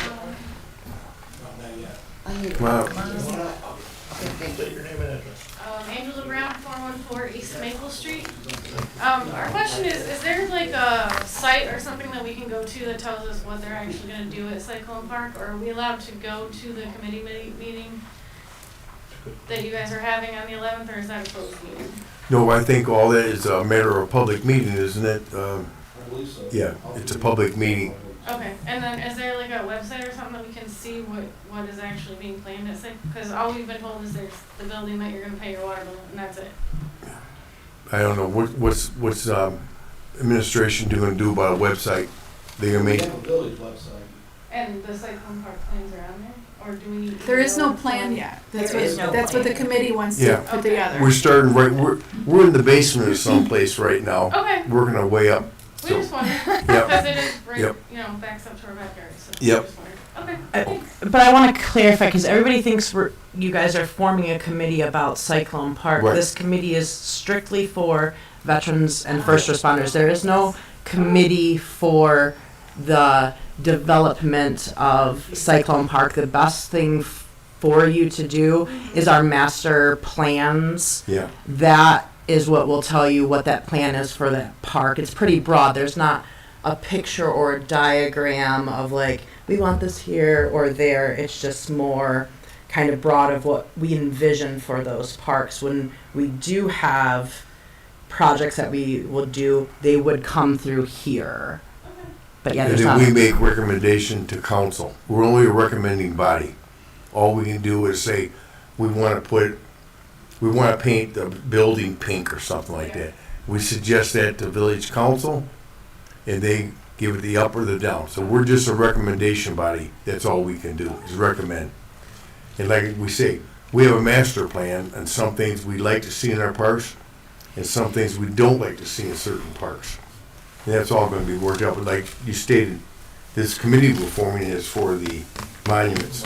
Not yet. come on. State your name and address. Angela Brown, 414 East Maple Street. Our question is there like a site or something that we can go to that tells us what they're actually gonna do at Cyclone Park? Or are we allowed to go to the committee meeting that you guys are having on the 11th, or is that a closed meeting? No, I think all that is a matter of public meeting, isn't it? I believe so. Yeah, it's a public meeting. Okay, and then is there like a website or something that we can see what is actually being planned at Cyclone? Because all we've been told is there's the building that you're gonna pay your water bill, and that's it. I don't know, what's administration gonna do about a website? They gonna We make, have a village website. And the Cyclone Park plans are on there? Or do we need? There is no plan yet. That's There is what, no that's what the plan. committee wants Yeah. to put together. we're starting right, we're in the basement of someplace right now, Okay, working our way up. we So, just wondered, Yep. because it is right, Yep. you know, backs up to our backyard, so. Yep. we just wondered. Okay. But I want to clarify because everybody thinks you guys are forming a committee about Cyclone Park. Right. This committee is strictly for veterans and first responders. There is no committee for the development of Cyclone Park. The best thing for you to do is our master plans. Yeah, That is what will tell you what that plan is for that park. It's pretty broad. There's not a picture or a diagram of like, we want this here or there. It's just more kind of broad of what we envision for those parks. When we do have projects that we will do, they would come through here. But yeah, and there's then not. we make recommendation to council. We're only a recommending body. All we can do is say, we wanna paint the building pink or something like that. We suggest that to village council, and they give it the up or the down. So we're just a recommendation body. That's all we can do, is recommend. And like we say, we have a master plan, and some things we like to see in our parks, and some things we don't like to see in certain parks. And that's all gonna be worked out, but like you stated, this committee we're forming is for the monuments.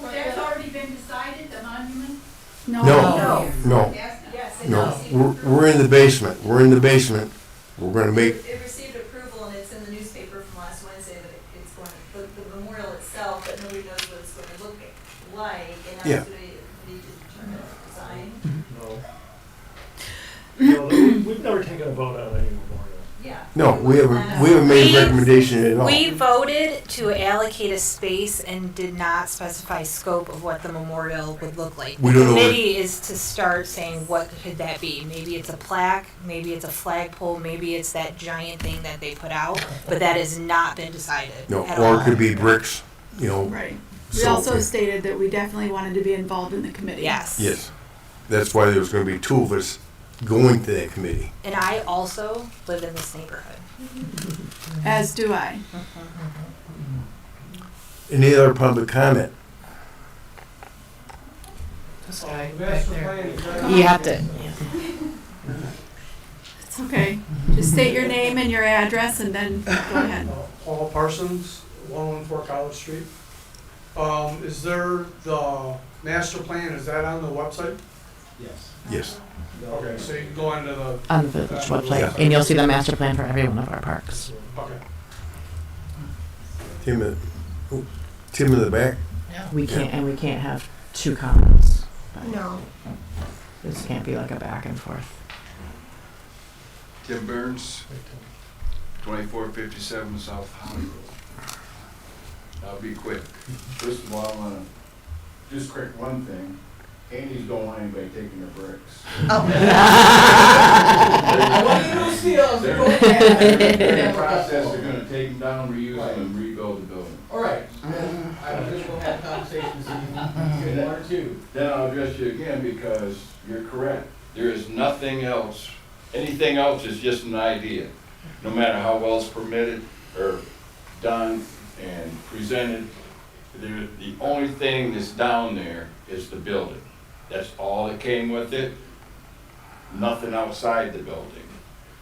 Well, there's already been decided, the monument? No, No. no, Yes, yes. no, we're in the basement, we're gonna make, It received approval and it's in the newspaper from last Wednesday that it's going, the memorial itself, but nobody knows what it's going to look like. And now Yeah. it's going to need to determine design. No. We've never taken a vote on any memorial. Yeah. no, we haven't made a recommendation at all. We voted to allocate a space and did not specify scope of what the memorial would look like. We The don't know what- committee is to start saying, what could that be? Maybe it's a plaque, maybe it's a flagpole, maybe it's that giant thing that they put out, but that has not been decided No, at or all. it could be bricks, Right. We So- also stated that we definitely wanted to be involved in the committee. Yes. Yes, that's why there's gonna be two of us going to that committee. And I also live in this neighborhood. As do I. Any other public comment? You have to. It's okay. Just state your name and your address and then go ahead. Paul Parsons, 114 College Street. Is there the master plan, is that on the website? Yes. Yes. Okay, so you can go into the, On the village website, and you'll see the master plan for every one of our parks. okay. Tim in the back? We can't have two comments. No. This can't be like a back and forth. Tim Burns, 2457 South Hollywood. I'll be quick. First of all, I want to just correct one thing. Andy's don't want anybody taking their bricks. I want you to see us. They're in the process, they're going to take them down, reuse them, and rebuild the building. All right. I was just going to have conversations in one or two. Then I'll address you again because you're correct. There is nothing else. Anything else is just an idea. No matter how well it's permitted or done and presented, the only thing that's down there is the building. That's all that came with it. Nothing outside the building.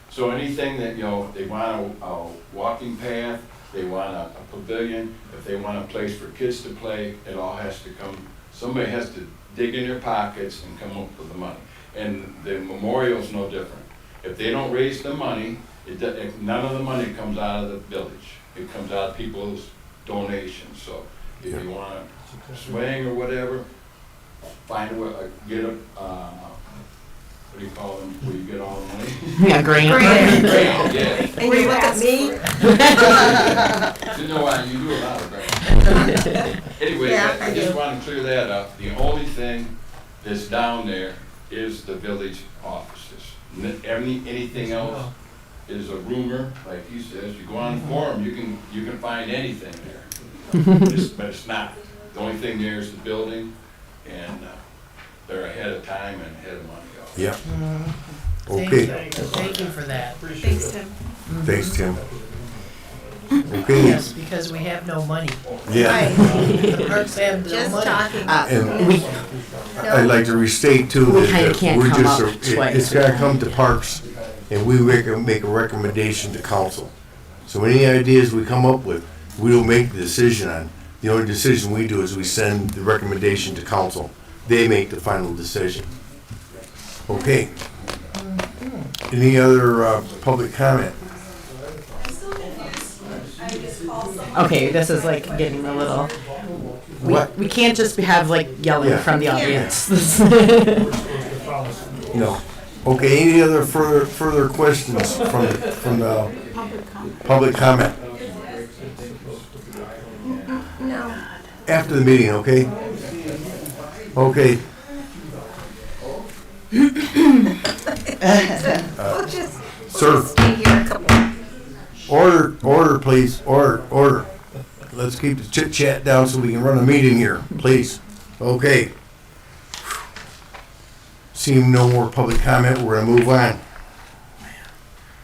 So anything that, they want a walking path, they want a pavilion, if they want a place for kids to play, it all has to come, somebody has to dig in their pockets and come up with the money. And the memorial's no different. If they don't raise the money, none of the money comes out of the village. It comes out of people's donations. So if you want to swing or whatever, find a way, get a, what do you call them, where you get all the money? Yeah, grant. Grant, yeah. And you look at me? You know why, you do a lot of grants. Anyway, Yeah, I I just do. want to clear that up. The only thing that's down there is the village offices. Anything else is a rumor, like he says. You go on the forum, you can find anything there. But it's not. The only thing there is the building, and they're ahead of time and ahead of money. Yeah. Thank Okay. you. Thank you for that. Thanks, Tim. Thanks, Tim. Okay. Yes, because we have no money. Yeah. The parks have no Just money. talking. And We, I'd like to restate too We that kinda can't we're come just, up twice. it's gotta come to Parks, and we make a recommendation to council. So any ideas we come up with, we don't make the decision on. The only decision we do is we send the recommendation to council. They make the final decision. Okay. Any other public comment? I'm still confused. I just called someone. okay, this is like getting a little. What? We can't just have like yelling Yeah. from the audience. No. Okay, any other further questions from the public comment? No. After the meeting, okay? Okay. We'll just Sir, stay here a couple. order, please, order. Let's keep the chit chat down so we can run a meeting here, please. Okay. Seeing no more public comment, we're gonna move on.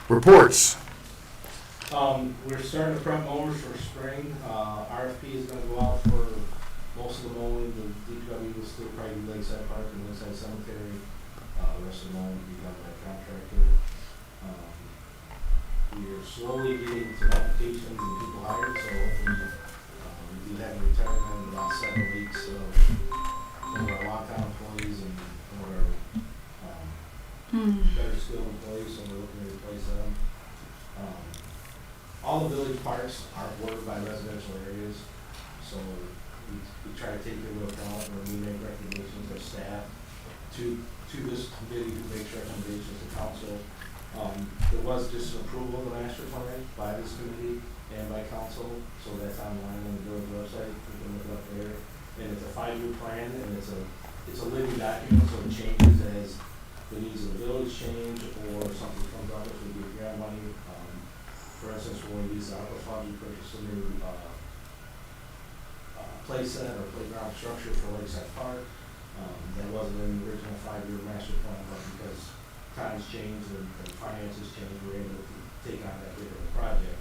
Reports. We're starting to prep mowers for spring. RFP is gonna go out for most of the mowing. The DPW will still probably do Lakeside Park and Lakeside Cemetery. The rest of the mowing will be done by contractor. We are slowly getting some applications and people hired, so hopefully, we do have a retirement in about 7 weeks of some of our lockdown employees and some of our, better skilled employees, so we're looking to replace them. All the village parks are bordered by residential areas, so we try to take into account when we make recommendations of staff to this committee who makes recommendations to council. There was just an approval of the master plan by this committee and by council, so that's online on the village website, you can look it up there. And it's a 5-year plan, and it's a living document, so it changes as the needs of the village change, or something comes up, if we get grant money. For instance, when we use ARPA funds, we purchased a new play set or playground structure for Lakeside Park. That wasn't in the original 5-year master plan, but because times change and finances change, we're able to take on that bigger project.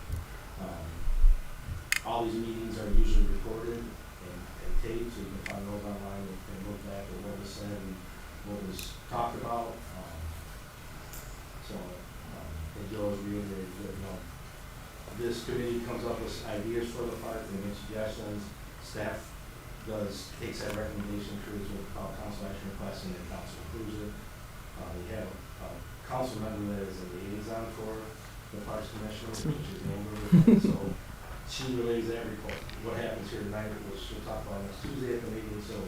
All these meetings are usually recorded and taped, so you can find those online and look back at what was said and what was talked about. And Joe has reiterated that, this committee comes up with ideas for the park and makes suggestions. Staff takes that recommendation, creates what we call council action request, and then council approves it. We have a council member that is a liaison for the Parks Commission, which is Amber. So she relays that report. What happens here tonight, which we'll talk about next Tuesday at the meeting. So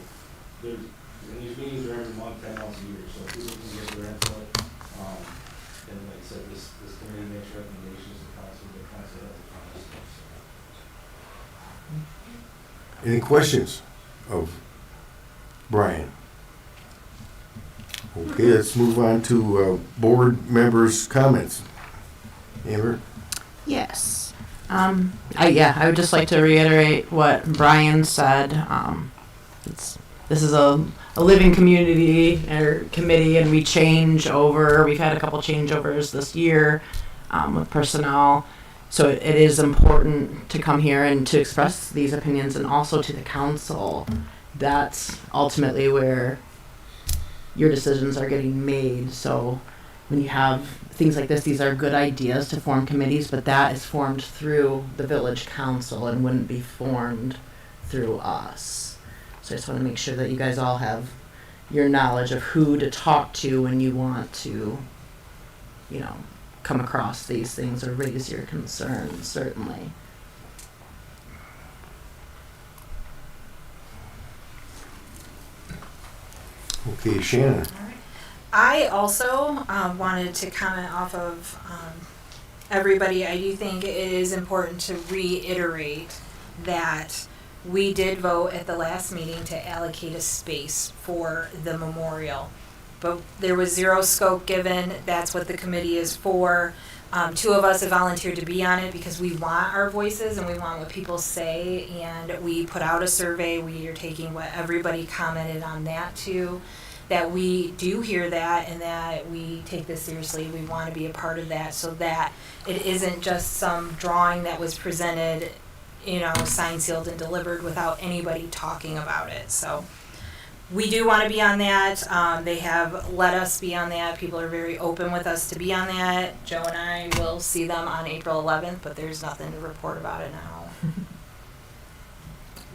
and these meetings are every month, 10 months a year, so people can get their input. And like I said, this committee makes recommendations to council, the council has to find stuff. Any questions of Brian? Okay, let's move on to board members' comments. Amber? Yes. I would just like to reiterate what Brian said. This is a living community or committee, and we change over. We've had a couple changeovers this year with personnel. So it is important to come here and to express these opinions, and also to the council. That's ultimately where your decisions are getting made. So when you have things like this, these are good ideas to form committees, but that is formed through the village council and wouldn't be formed through us. So I just want to make sure that you guys all have your knowledge of who to talk to when you want to, you know, come across these things or raise your concerns, certainly. Okay, Shannon. I also wanted to comment off of everybody. I do think it is important to reiterate that we did vote at the last meeting to allocate a space for the memorial. But there was zero scope given. That's what the committee is for. Two of us have volunteered to be on it because we want our voices and we want what people say. And we put out a survey. We are taking what everybody commented on that too. That we do hear that and that we take this seriously. We want to be a part of that so that it isn't just some drawing that was presented, you know, signed, sealed, and delivered without anybody talking about it. So we do want to be on that. They have let us be on that. People are very open with us to be on that. Joe and I will see them on April 11th, but there's nothing to report about it now.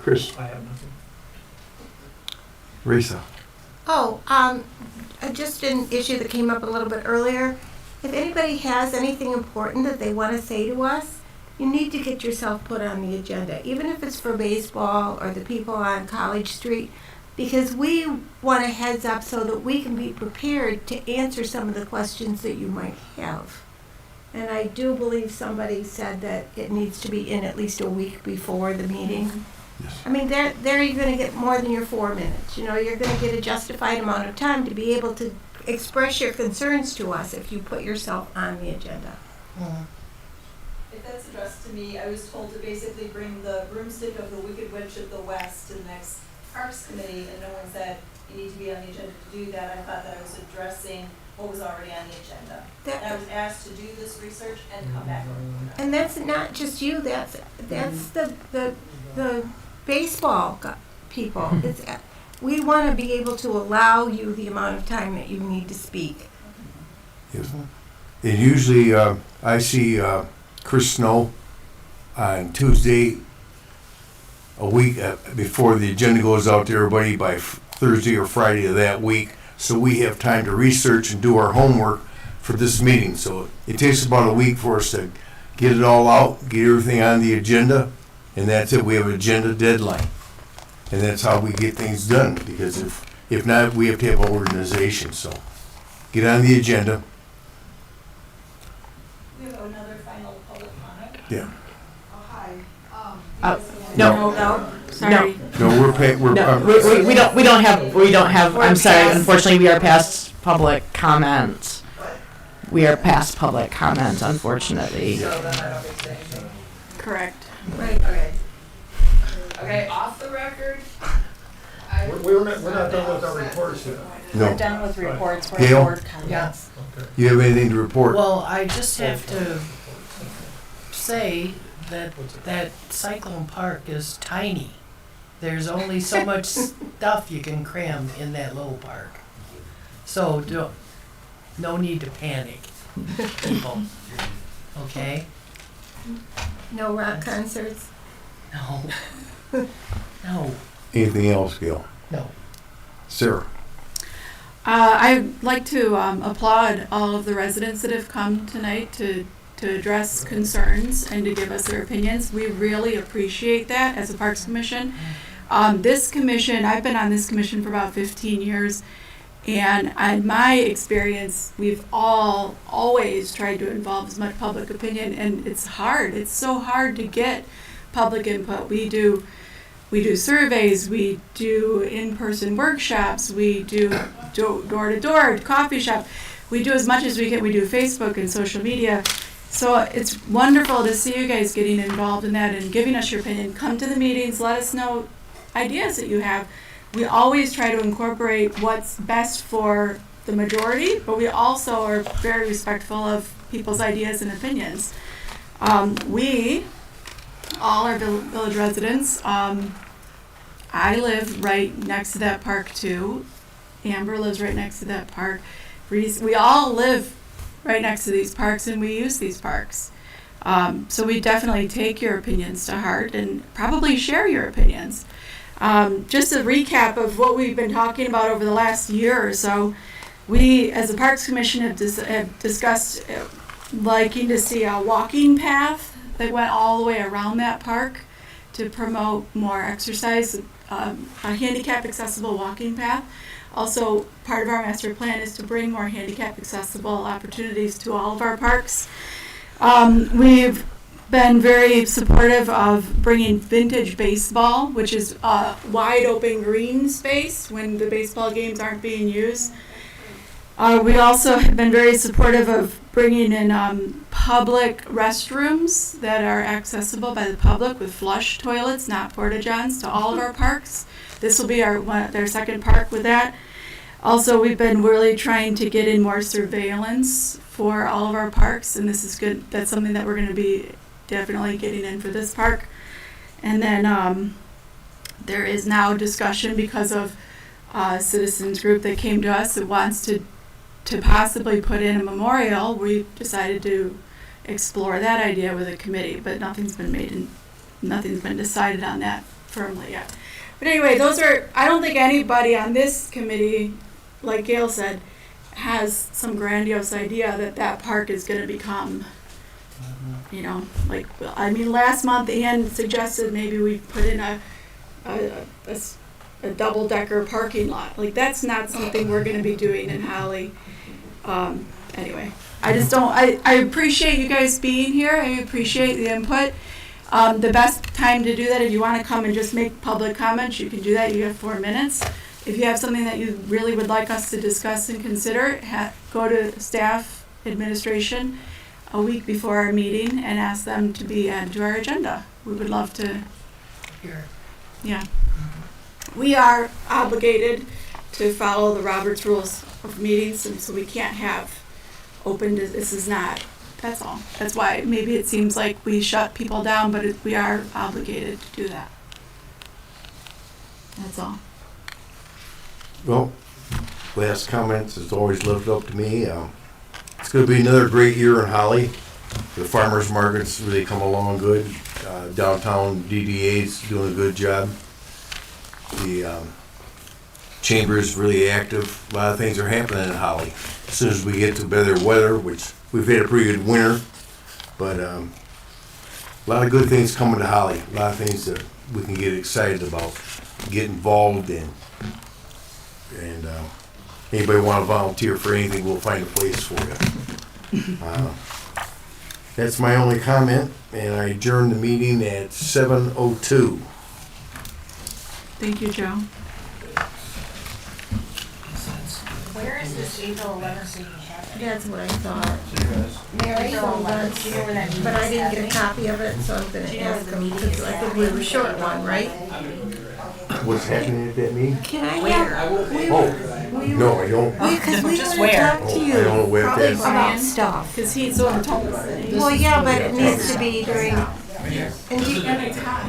Chris. I have nothing. Risa. Oh, just an issue that came up a little bit earlier. If anybody has anything important that they want to say to us, you need to get yourself put on the agenda, even if it's for baseball or the people on College Street, because we want a heads up so that we can be prepared to answer some of the questions that you might have. And I do believe somebody said that it needs to be in at least a week before the meeting. Yes. I mean, there you're going to get more than your 4 minutes. You know, you're going to get a justified amount of time to be able to express your concerns to us if you put yourself on the agenda. If that's addressed to me, I was told to basically bring the broomstick of the Wicked Witch of the West to the next Parks Committee, and no one said you need to be on the agenda to do that. I thought that I was addressing what was already on the agenda. And I was asked to do this research and come back. And that's not just you. That's the baseball people. It's we want to be able to allow you the amount of time that you need to speak. Yes. And usually I see Chris Snow on Tuesday, a week before the agenda goes out to everybody by Thursday or Friday of that week. So we have time to research and do our homework for this meeting. So it takes about a week for us to get it all out, get everything on the agenda, and that's it. We have an agenda deadline. And that's how we get things done, because if not, we have to have an organization. So get on the agenda. We have another final public comment. Yeah. Oh, hi. No. Sorry. No, We don't have, I'm sorry, unfortunately, we are past public comment. We are past public comment, unfortunately. Correct. Right. Okay, off the record. We're not done with our reports yet. No. We're done with reports. We're Gail? board comments. Okay. You have anything to report? Well, I just have to say that Cyclone Park is tiny. There's only so much stuff you can cram in that little park. So no need to panic, people. Okay? No rock concerts. No. No. Anything else, Gail? No. Sarah? I'd like to applaud all of the residents that have come tonight to address concerns and to give us their opinions. We really appreciate that as a Parks Commission. This commission, I've been on this commission for about 15 years, and in my experience, we've always tried to involve as much public opinion, and it's hard. It's so hard to get public input. We do surveys, we do in-person workshops, we do door-to-door, coffee shop. We do as much as we can. We do Facebook and social media. So it's wonderful to see you guys getting involved in that and giving us your opinion. Come to the meetings, let us know ideas that you have. We always try to incorporate what's best for the majority, but we also are very respectful of people's ideas and opinions. We all are village residents. I live right next to that park too. Amber lives right next to that park. We all live right next to these parks and we use these parks. So we definitely take your opinions to heart and probably share your opinions. Just a recap of what we've been talking about over the last year or so. We, as a Parks Commission, have discussed liking to see a walking path that went all the way around that park to promote more exercise, a handicap accessible walking path. Also, part of our master plan is to bring more handicap accessible opportunities to all of our parks. We've been very supportive of bringing vintage baseball, which is a wide open green space when the baseball games aren't being used. We also have been very supportive of bringing in public restrooms that are accessible by the public with flush toilets, not porta-johns, to all of our parks. This will be their second park with that. Also, we've been really trying to get in more surveillance for all of our parks, and this is good. That's something that we're going to be definitely getting in for this park. And then there is now discussion because of a citizens group that came to us that wants to possibly put in a memorial. We decided to explore that idea with a committee, but nothing's been decided on that firmly yet. But anyway, I don't think anybody on this committee, like Gail said, has some grandiose idea that park is going to become, last month Ann suggested maybe we put in a double-decker parking lot. Like, that's not something we're going to be doing in Holly. Anyway, I appreciate you guys being here. I appreciate the input. The best time to do that, if you want to come and just make public comments, you can do that. You have 4 minutes. If you have something that you really would like us to discuss and consider, go to staff administration a week before our meeting and ask them to be added to our agenda. We would love to hear. Yeah. We are obligated to follow the Roberts Rules of Meetings, and so we can't have this is not. That's all. That's why maybe it seems like we shut people down, but we are obligated to do that. That's all. Well, last comments is always lived up to me. It's going to be another great year in Holly. The farmers market's really come along good. Downtown DDA's doing a good job. The chamber is really active. A lot of things are happening in Holly. As soon as we get to better weather, which we've had a pretty good winter, but a lot of good things coming to Holly. A lot of things that we can get excited about, get involved in. And anybody want to volunteer for anything, we'll find a place for you. That's my only comment, and I adjourn the meeting at 7:02. Thank you, Joe. Where is this April 11th meeting happening? That's what I thought. Mary April told 11th. us, Do you know where that meeting but I is didn't get a happening? copy of it, so I'm gonna Do you know ask where the them, meeting because is I think happening? we were short one, right? What's happening at that meeting? Can I Where? have, No, I don't. because we Just wanna where? talk to you I don't know where it is. about stuff. Because he's so told us. Well, yeah, but it needs to be during, and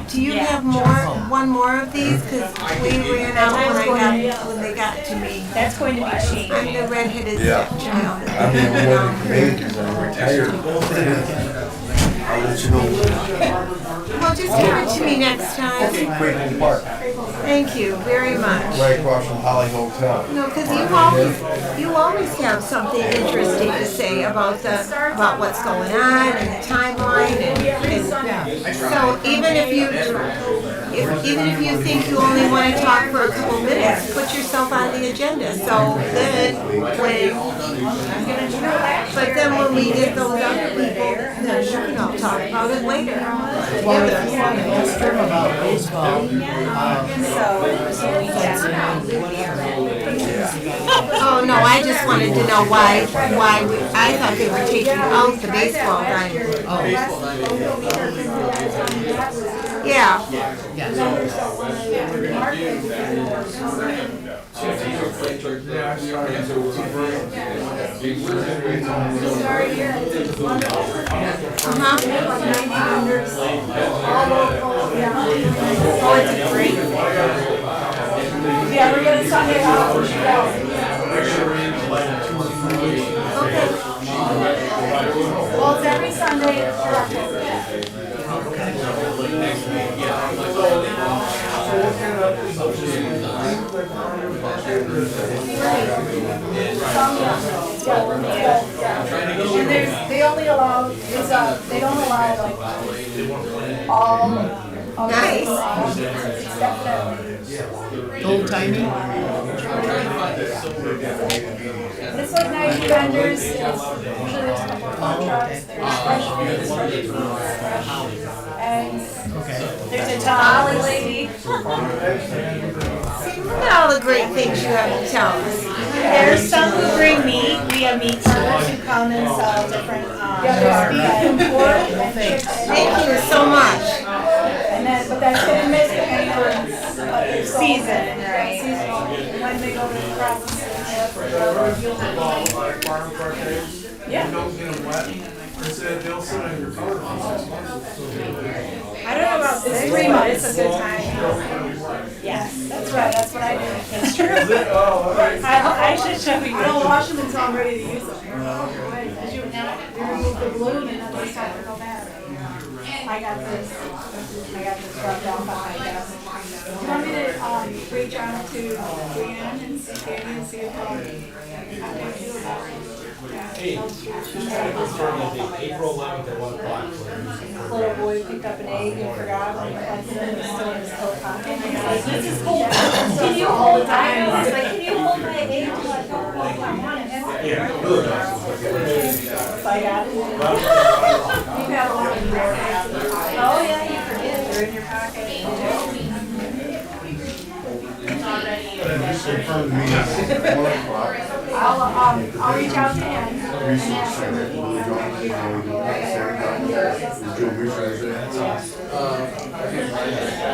do you have one more of these? Because we ran out when they got to me. That's going to be changed. I'm the redheaded Yeah. stepchild. I'm the only one in committee because I'm retired. I'll let you know. Well, just give it to me next time. Creighton Park, Thank you very much. right across from Holly Hotel. No, because you always have something interesting to say about what's going on and the timeline and so even if you think you only want to talk for a couple minutes, put yourself on the agenda. So then when we get those other people, then I'll talk about it later. Ask him about baseball. Oh, no, I just wanted to know why I thought they were taking out the baseball diamond. Yeah. Oh, it's great. Yeah, we're going to Sunday off. We should go. Well, it's every Sunday for October. And they only allow, they don't allow like all of Nice. definitely. Old timey? But it's like 90 vendors, usually there's a couple of food trucks, there's fresh foods, and there's a tamale lady. Look at all the great things you have to tell us. There's some who bring meat, we have meat sellers who come and sell different, there's beef and pork and chicken. Thank you so much. And then, but that's hit and miss depending on season, right? Seasonal, when they go to the provinces. Farm fresh eggs. Yeah. You don't get them wet. They'll sit on your counter for 6 months. I don't know about this 3 months, it's a good time. Yes, that's right, that's what I do. That's true. I should show you. I don't wash them until I'm ready to use them. Because you remove the balloon and then they start to go bad. I got this rubbed off on my desk. Do you want me to reach out to Brianne and Danny and see if Hey, just trying to confirm that the April 11th at 1 o'clock. little boy picked up an egg and forgot when he had it still in his coat pocket. And he's like, this is cool. Can you hold the time? He's like, can you hold my egg till I don't hold my one? Yeah, really nice. So I got it. You've had a lot of your eggs in the pocket. Oh, yeah, you forget. They're in your pocket. Then just confirm the meeting at 1 o'clock. I'll reach out to him. Research Center, Billy Jones, Sarah Cotton, Joe Mitchell is there.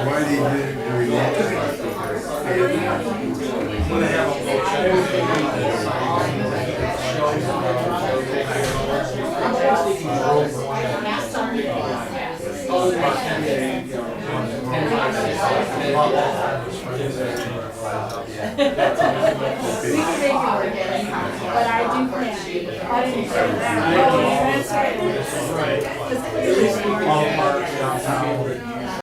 Why they did it, we want We can make it work, but I do plan. I didn't say that. Because